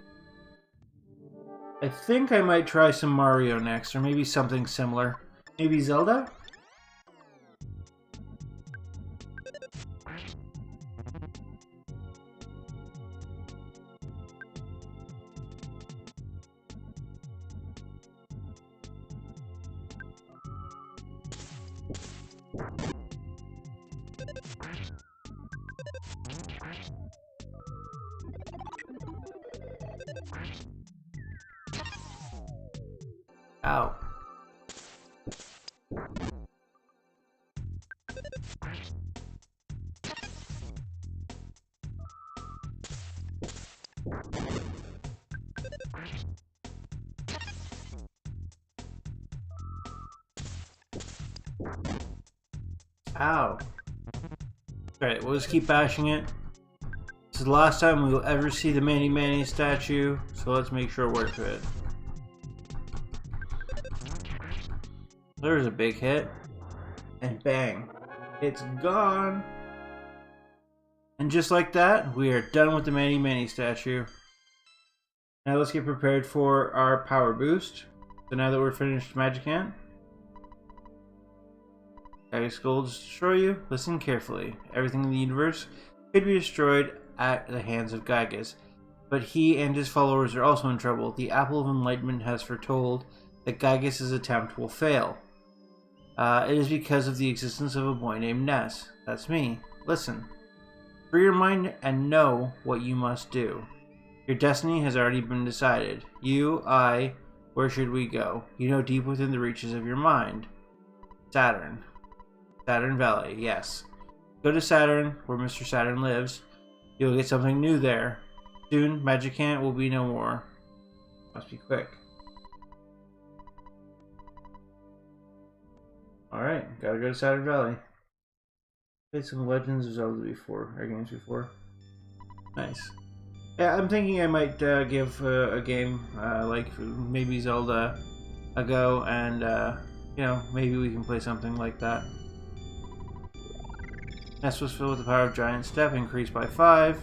I think I might try some Mario next, or maybe something similar. Maybe Zelda? Ow. Ow. Alright, we'll just keep bashing it. This is the last time we will ever see the Many Many statue, so let's make sure it works for it. There's a big hit. And bang. It's gone. And just like that, we are done with the Many Many statue. Now let's get prepared for our power boost. So now that we're finished Magicant, Gygas goal to destroy you. Listen carefully. Everything in the universe could be destroyed at the hands of Gygas, but he and his followers are also in trouble. The Apple of Enlightenment has foretold that Gygas' attempt will fail. It is because of the existence of a boy named Ness. That's me. Listen. Free your mind and know what you must do. Your destiny has already been decided. You, I, where should we go? You know deep within the reaches of your mind. Saturn. Saturn Valley, yes. Go to Saturn, where Mr. Saturn lives. You'll get something new there. Soon, Magicant will be no more. Must be quick. Alright, gotta go to Saturn Valley. Played some Legends of Zelda before, or games before. Nice. Yeah, I'm thinking I might give a game like maybe Zelda a go, and you know, maybe we can play something like that. Nest was filled with the power of Giant Step, increased by 5.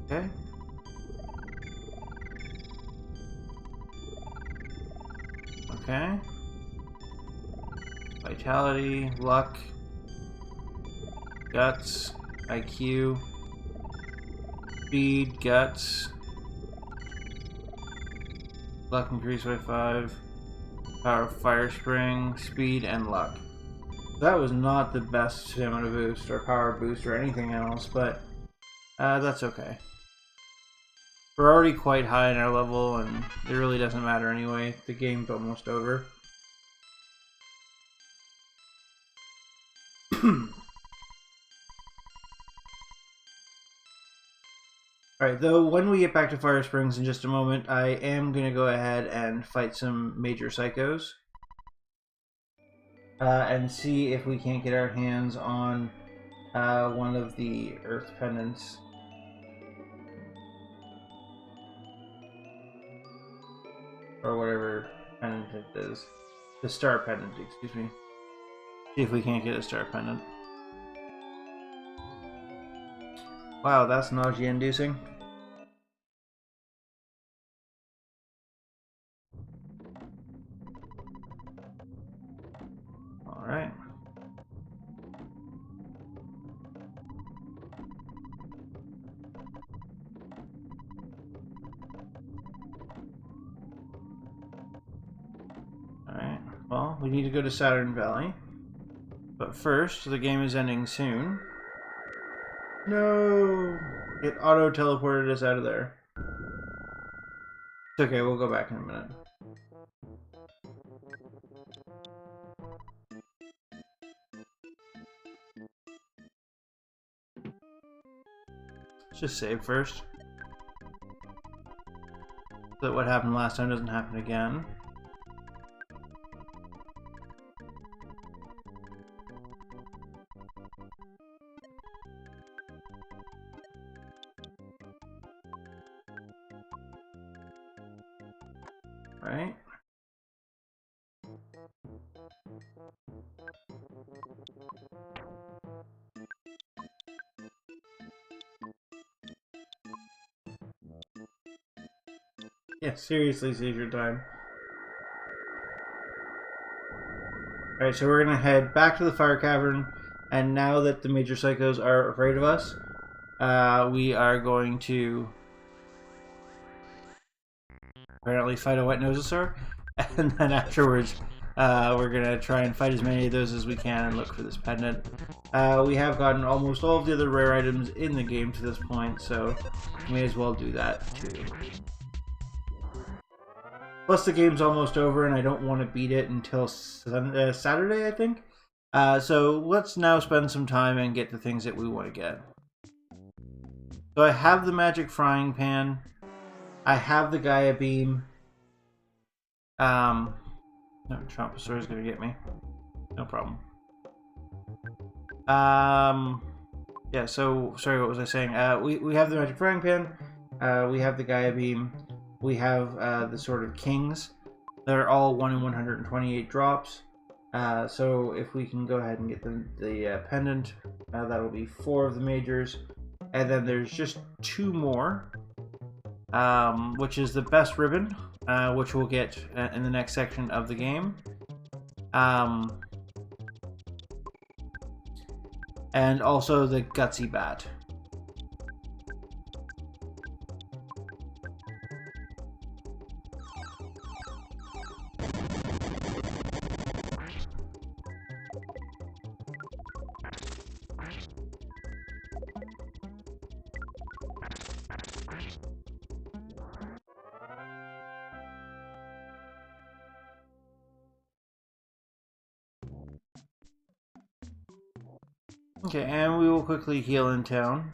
Okay. Okay. Vitality, luck, guts, IQ, speed, guts, luck increased by 5, power of Fire Spring, speed, and luck. That was not the best stamina boost or power boost or anything else, but that's okay. We're already quite high in our level, and it really doesn't matter anyway. The game's almost over. Alright, though when we get back to Fire Springs in just a moment, I am going to go ahead and fight some major psychos. And see if we can't get our hands on one of the Earth Pendants. Or whatever pendant it is. The Star Pendant, excuse me. See if we can't get a Star Pendant. Wow, that's nausea-inducing. Alright. Alright, well, we need to go to Saturn Valley. But first, the game is ending soon. No! It auto-teleported us out of there. It's okay, we'll go back in a minute. Let's just save first. So that what happened last time doesn't happen again. Right? Yeah, seriously, save your time. Alright, so we're gonna head back to the fire cavern, and now that the major psychos are afraid of us, we are going to apparently fight a wet nososaur, and then afterwards we're gonna try and fight as many of those as we can and look for this pendant. We have gotten almost all of the other rare items in the game to this point, so we may as well do that too. Plus the game's almost over and I don't want to beat it until Saturday, I think. So let's now spend some time and get the things that we want to get. So I have the magic frying pan. I have the Gaia beam. No, Tromposaur is going to get me. No problem. Yeah, so, sorry, what was I saying? We have the magic frying pan. We have the Gaia beam. We have the Sword of Kings. They're all 1 in 128 drops. So if we can go ahead and get the pendant, that'll be 4 of the majors. And then there's just 2 more, which is the best ribbon, which we'll get in the next section of the game. And also the gutsy bat. Okay, and we will quickly heal in town.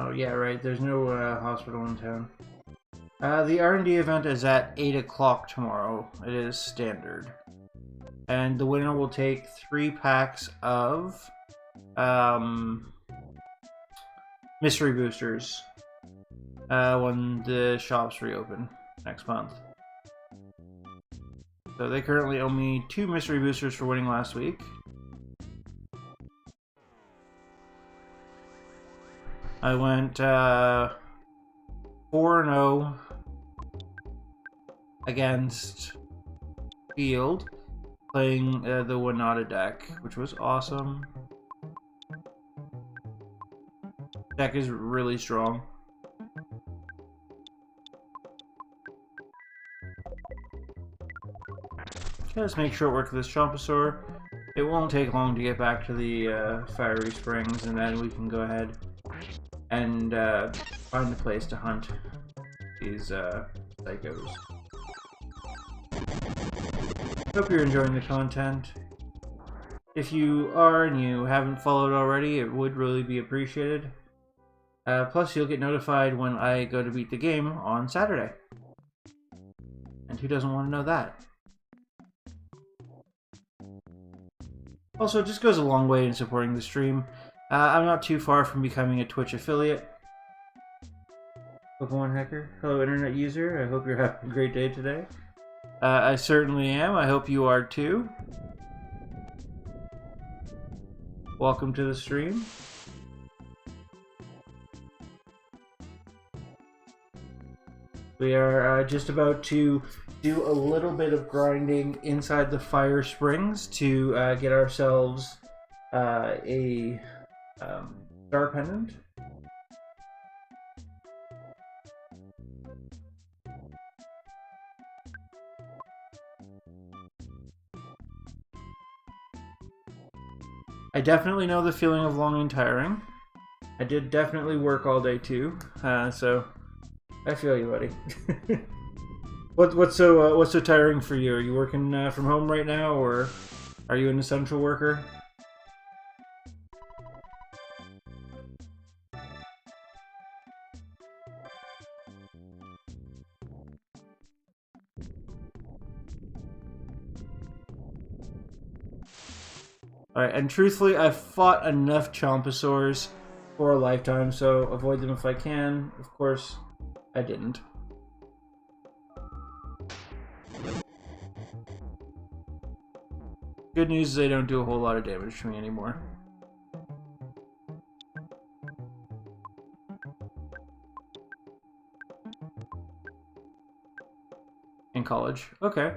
Oh yeah, right. There's no hospital in town. The R&D event is at 8 o'clock tomorrow. It is standard. And the winner will take 3 packs of mystery boosters when the shops reopen next month. So they currently owe me 2 mystery boosters for winning last week. I went 4-0 against Field, playing the Winata deck, which was awesome. Deck is really strong. Okay, let's make short work of this Chomposaur. It won't take long to get back to the Fiery Springs, and then we can go ahead and find a place to hunt these psychos. Hope you're enjoying the content. If you are and you haven't followed already, it would really be appreciated. Plus, you'll get notified when I go to beat the game on Saturday. And who doesn't want to know that? Also, it just goes a long way in supporting the stream. I'm not too far from becoming a Twitch affiliate. Pokemon Hacker, hello internet user, I hope you're having a great day today. I certainly am, I hope you are too. Welcome to the stream. We are just about to do a little bit of grinding inside the Fire Springs to get ourselves a Star Pendant. I definitely know the feeling of long and tiring. I did definitely work all day too, so I feel you, buddy. What's so tiring for you? Are you working from home right now, or are you an essential worker? Alright, and truthfully, I've fought enough Chomposaurs for a lifetime, so avoid them if I can. Of course, I didn't. Good news is they don't do a whole lot of damage to me anymore. In college. Okay.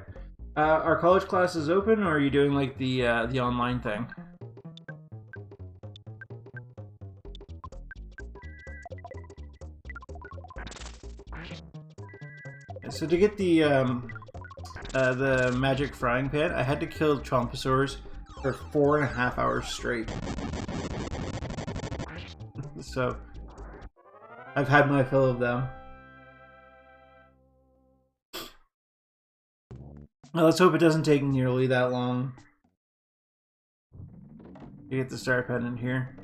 Are college classes open, or are you doing like the online thing? So to get the magic frying pan, I had to kill Chomposaurs for 4.5 hours straight. So I've had my fill of them. Well, let's hope it doesn't take nearly that long to get the Star Pendant here.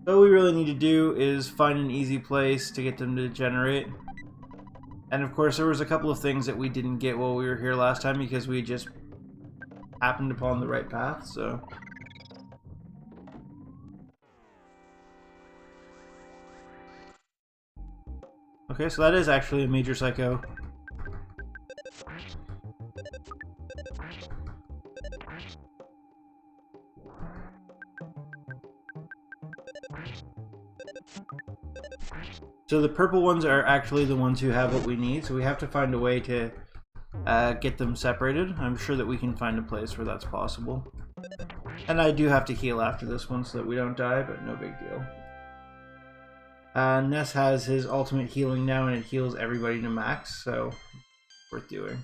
So all we really need to do is find an easy place to get them to generate. And of course, there was a couple of things that we didn't get while we were here last time because we just happened upon the right path, so... Okay, so that is actually a major psycho. So the purple ones are actually the ones who have what we need, so we have to find a way to get them separated. I'm sure that we can find a place where that's possible. And I do have to heal after this one so that we don't die, but no big deal. Ness has his ultimate healing now, and it heals everybody to max, so worth doing.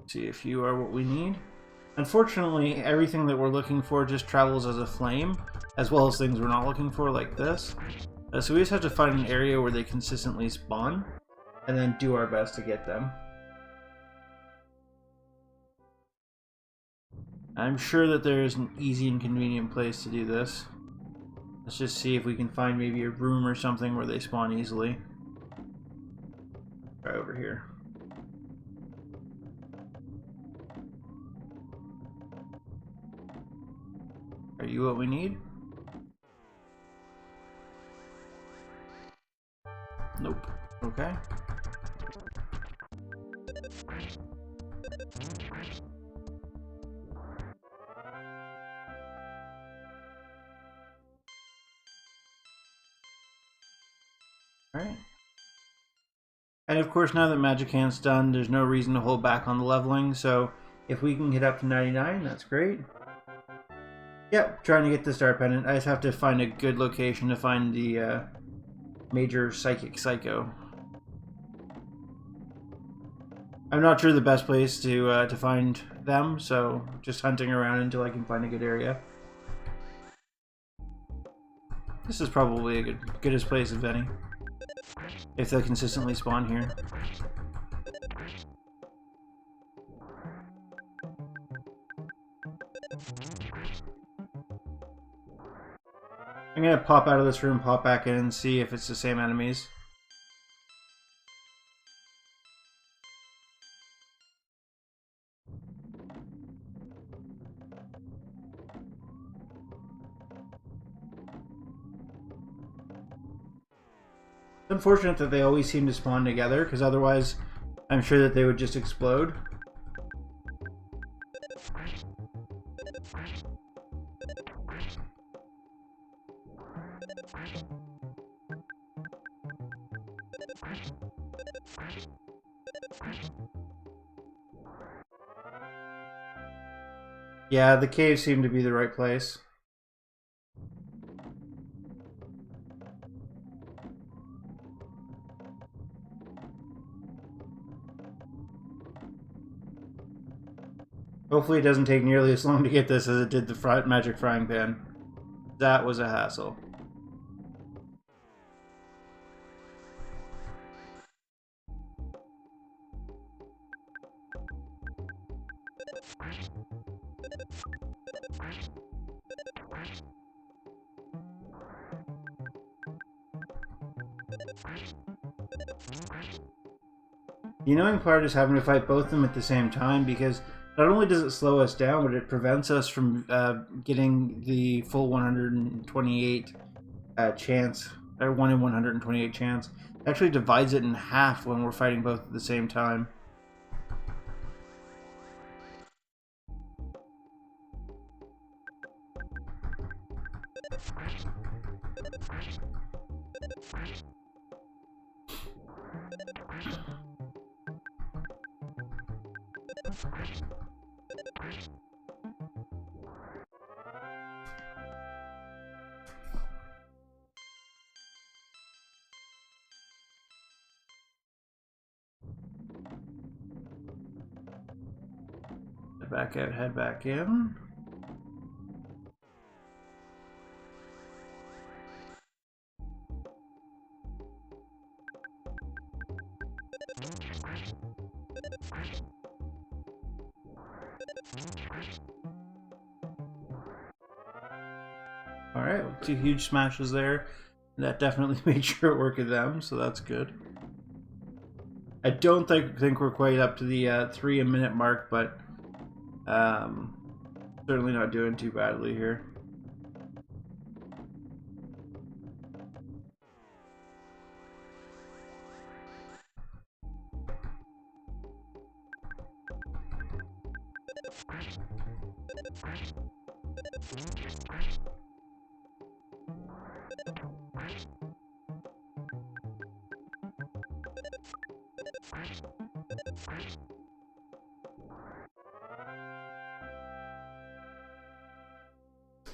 See if you are what we need. Unfortunately, everything that we're looking for just travels as a flame, as well as things we're not looking for, like this. So we just have to find an area where they consistently spawn, and then do our best to get them. I'm sure that there is an easy and convenient place to do this. Let's just see if we can find maybe a room or something where they spawn easily. Try over here. Are you what we need? Nope. Okay. Alright. And of course, now that Magicant's done, there's no reason to hold back on the leveling, so if we can get up to 99, that's great. Yep, trying to get the Star Pendant. I just have to find a good location to find the Major Psychic Psycho. I'm not sure the best place to find them, so just hunting around until I can find a good area. This is probably a goodest place of any, if they'll consistently spawn here. I'm gonna pop out of this room, pop back in, and see if it's the same enemies. It's unfortunate that they always seem to spawn together, because otherwise I'm sure that they would just explode. Yeah, the caves seem to be the right place. Hopefully it doesn't take nearly as long to get this as it did the magic frying pan. That was a hassle. The annoying part is having to fight both of them at the same time, because not only does it slow us down, but it prevents us from getting the full 128 chance, or 1 in 128 chance. It actually divides it in half when we're fighting both at the same time. Head back out, head back in. Alright, 2 huge smashes there. That definitely made short work of them, so that's good. I don't think we're quite up to the 3 a minute mark, but certainly not doing too badly here.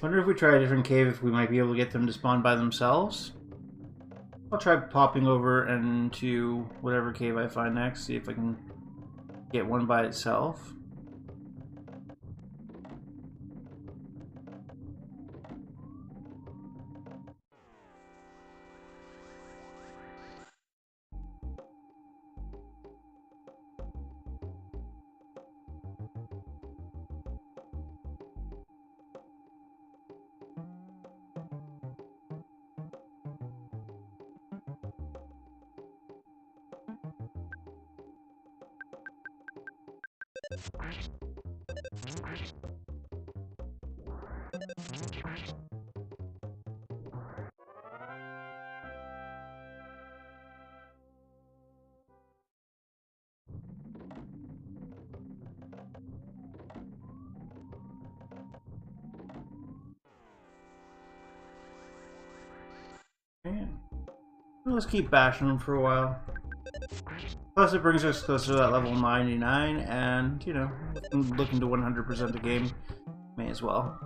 Wonder if we try a different cave if we might be able to get them to spawn by themselves. I'll try popping over into whatever cave I find next, see if I can get one by itself. And let's keep bashing them for a while. Plus, it brings us closer to that level 99, and, you know, looking to 100% the game, may as well.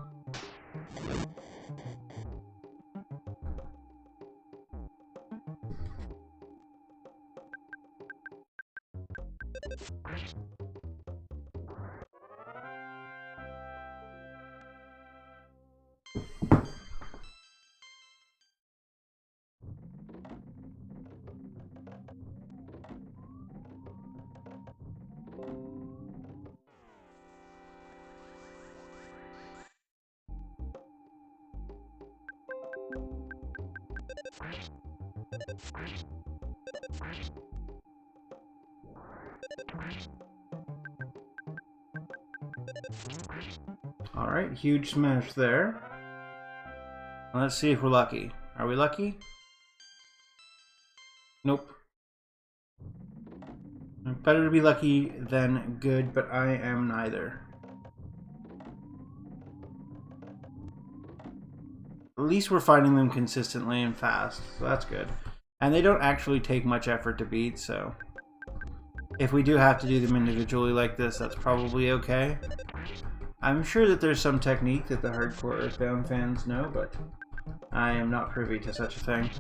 Alright, huge smash there. Let's see if we're lucky. Are we lucky? Nope. Better to be lucky than good, but I am neither. At least we're finding them consistently and fast, so that's good. And they don't actually take much effort to beat, so if we do have to do them individually like this, that's probably okay. I'm sure that there's some technique that the hardcore Earthbound fans know, but I am not privy to such a thing.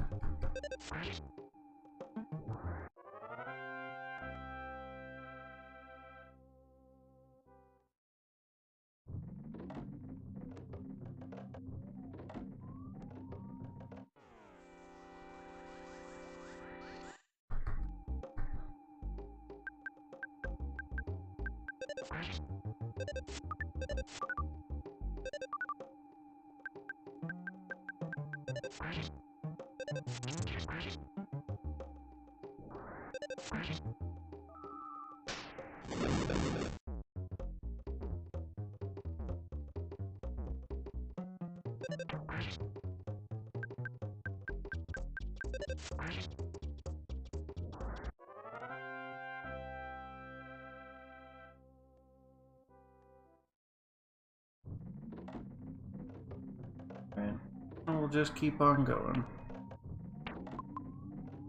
And we'll just keep on going.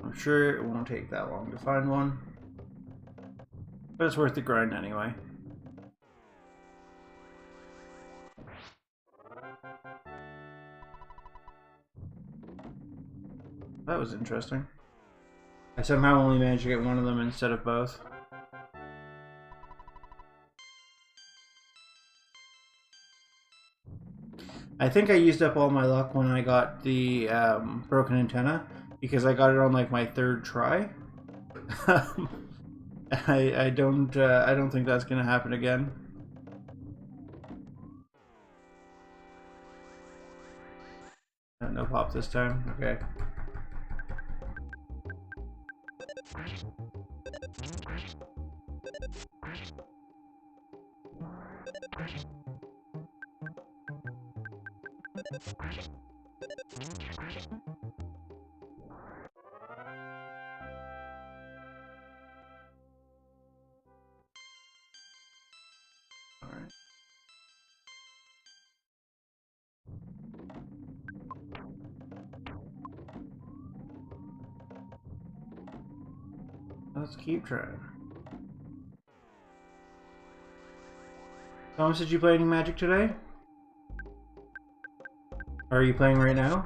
I'm sure it won't take that long to find one, but it's worth the grind anyway. That was interesting. I somehow only managed to get one of them instead of both. I think I used up all my luck when I got the broken antenna, because I got it on like my third try. I don't think that's gonna happen again. No pop this time. Okay. All right. Let's keep trying. Thomas, did you play any Magic today? Or are you playing right now?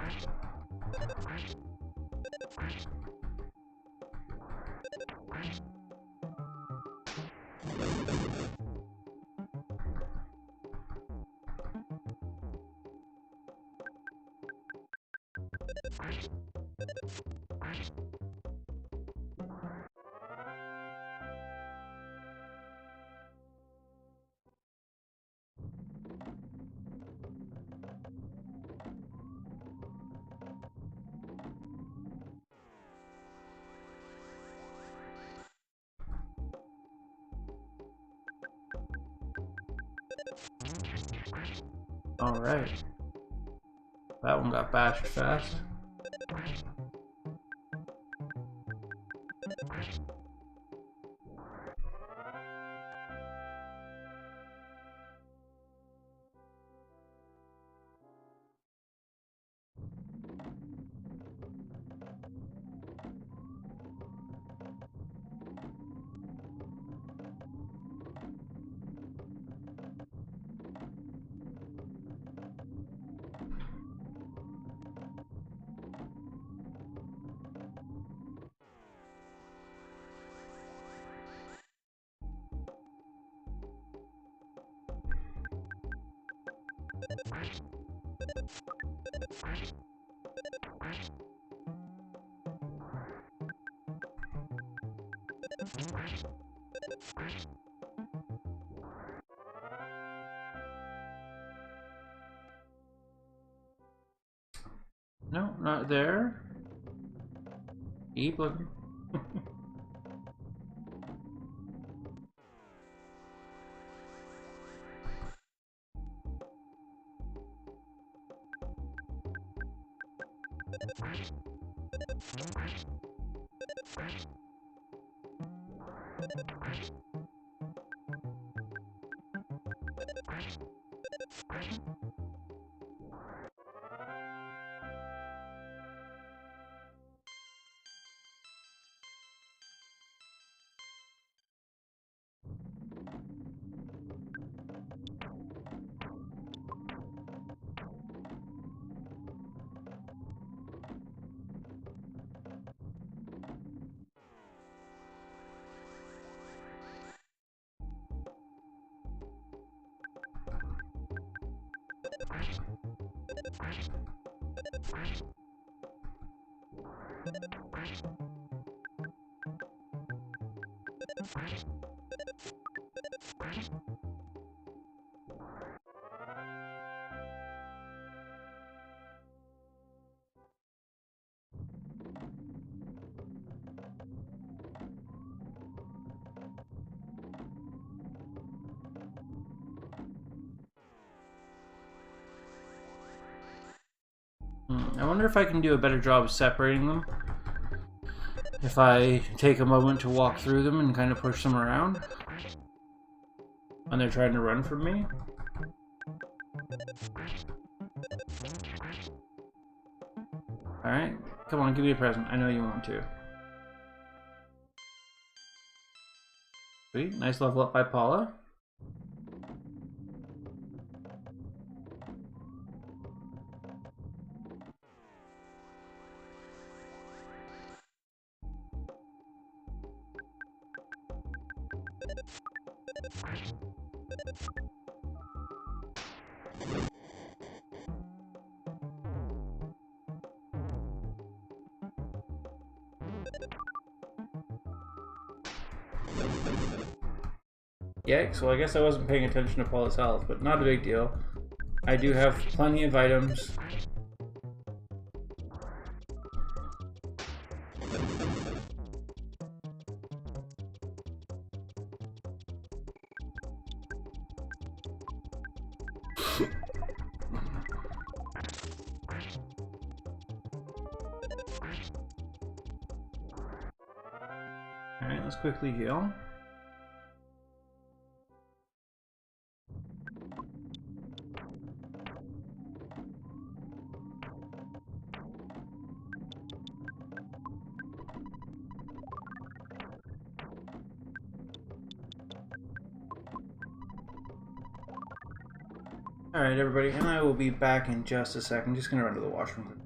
Alright. That one got bashed fast. No, not there. Keep looking. I wonder if I can do a better job of separating them. If I take a moment to walk through them and kind of push them around when they're trying to run from me. Alright, come on, give me a present. I know you want to. Sweet, nice level up by Paula. Yikes, well I guess I wasn't paying attention to Paula's health, but not a big deal. I do have plenty of items. Alright, let's quickly heal. Alright, everybody, and I will be back in just a second. Just gonna run to the washroom quick.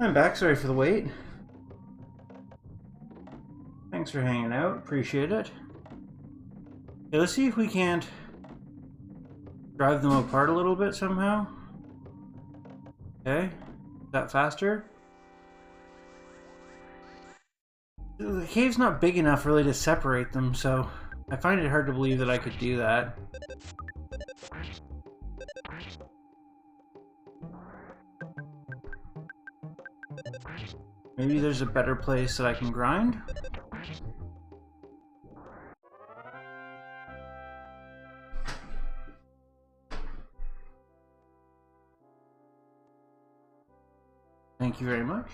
I'm back, sorry for the wait. Thanks for hanging out, appreciate it. Okay, let's see if we can't drive them apart a little bit somehow. Okay, is that faster? The cave's not big enough really to separate them, so I find it hard to believe that I could do that. Maybe there's a better place that I can grind? Thank you very much.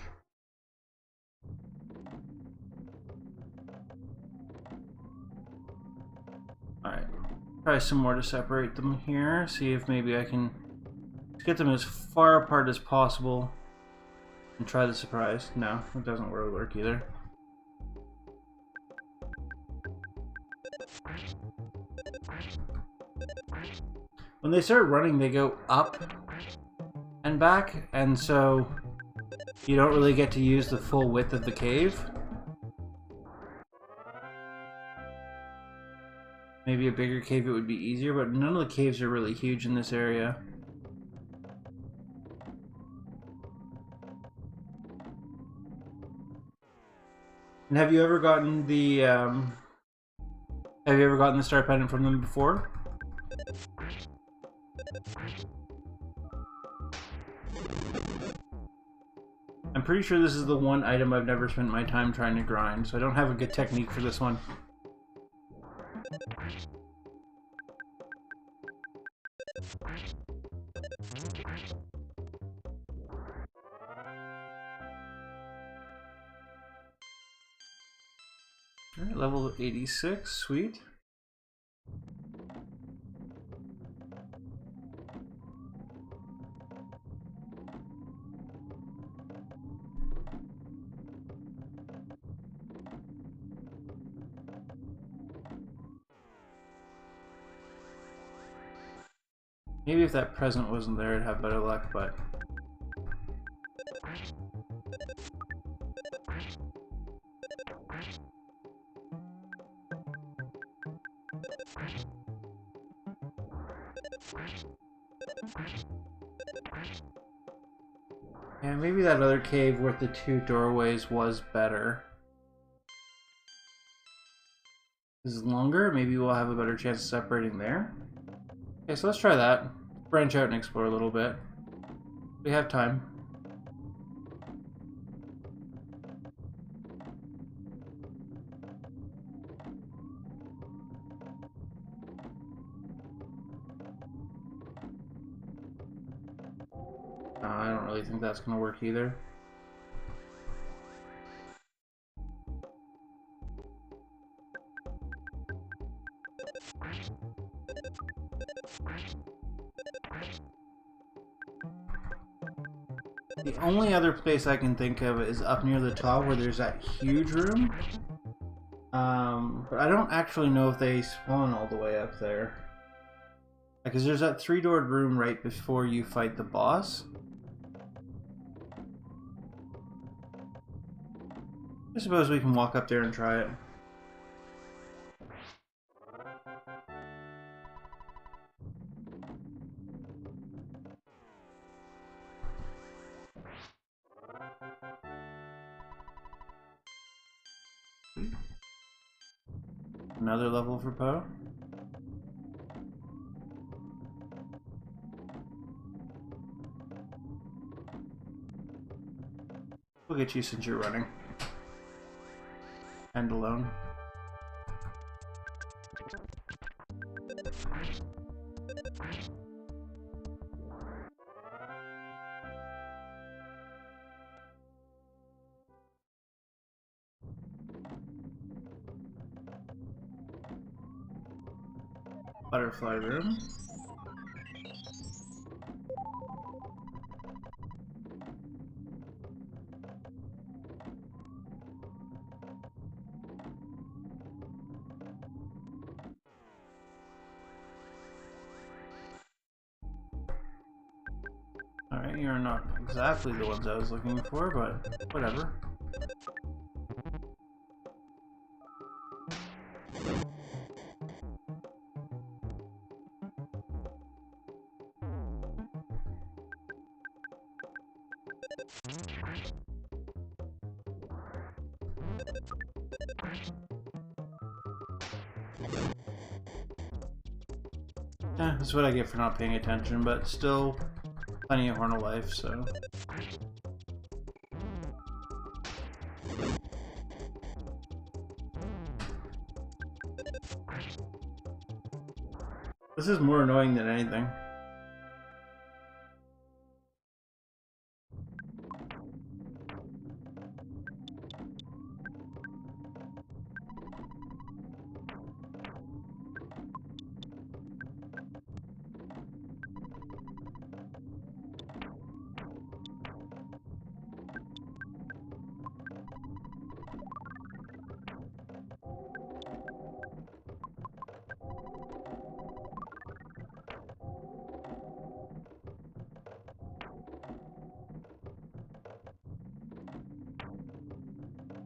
Alright, try some more to separate them here, see if maybe I can get them as far apart as possible and try the surprise. No, it doesn't really work either. When they start running, they go up and back, and so you don't really get to use the full width of the cave. Maybe a bigger cave it would be easier, but none of the caves are really huge in this area. And have you ever gotten the Star Pendant from them before? I'm pretty sure this is the one item I've never spent my time trying to grind, so I don't have a good technique for this one. Alright, level 86, sweet. Maybe if that present wasn't there, I'd have better luck, but... yeah, maybe that other cave with the two doorways was better. This is longer, maybe we'll have a better chance of separating there. Okay, so let's try that. Branch out and explore a little bit. We have time. I don't really think that's going to work either. The only other place I can think of is up near the top where there's that huge room. But I don't actually know if they spawn all the way up there. Because there's that three-doored room right before you fight the boss. I suppose we can walk up there and try it. Another level for Poe. We'll get you since you're running. And alone. Butterfly room. Alright, you're not exactly the ones I was looking for, but whatever. That's what I get for not paying attention, but still plenty of Horn of Life, so... This is more annoying than anything.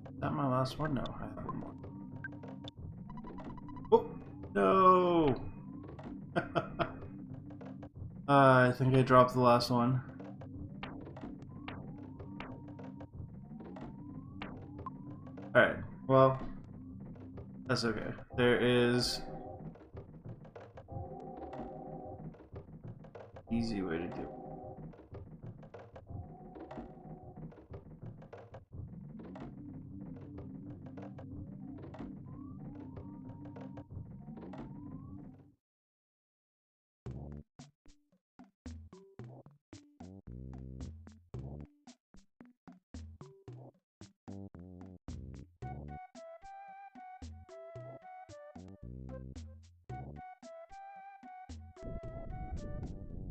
Is that my last one? No, I have one more. Oh! No! I think I dropped the last one. Alright, well, that's okay. There is... easy way to do it.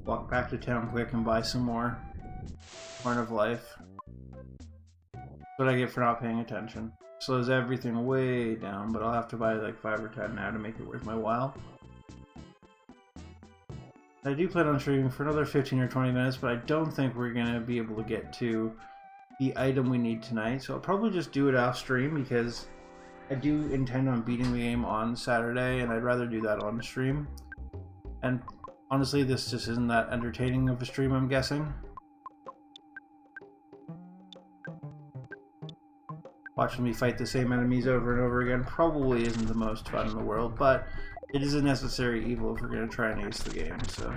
Walk back to town quick and buy some more Horn of Life. That's what I get for not paying attention. Slows everything way down, but I'll have to buy like 5 or 10 now to make it worth my while. I do plan on streaming for another 15 or 20 minutes, but I don't think we're going to be able to get to the item we need tonight, so I'll probably just do it off stream because I do intend on beating the game on Saturday, and I'd rather do that on stream. And honestly, this just isn't that entertaining of a stream, I'm guessing. Watching me fight the same enemies over and over again probably isn't the most fun in the world, but it is a necessary evil if we're going to try and ace the game, so...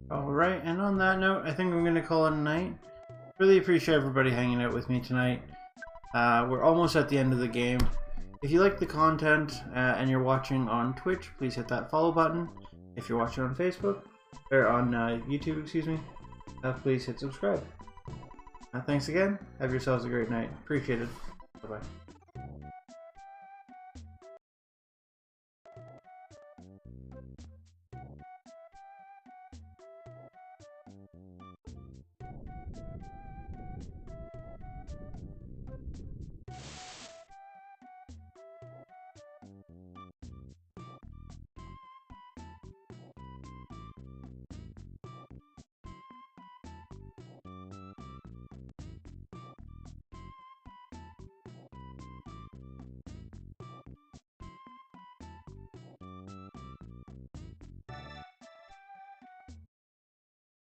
Alright, and on that note, I think I'm going to call it a night. Really appreciate everybody hanging out with me tonight. We're almost at the end of the game. If you like the content and you're watching on Twitch, please hit that follow button. If you're watching on Facebook, or on YouTube, excuse me, please hit subscribe. Thanks again. Have yourselves a great night. Appreciate it. Bye-bye.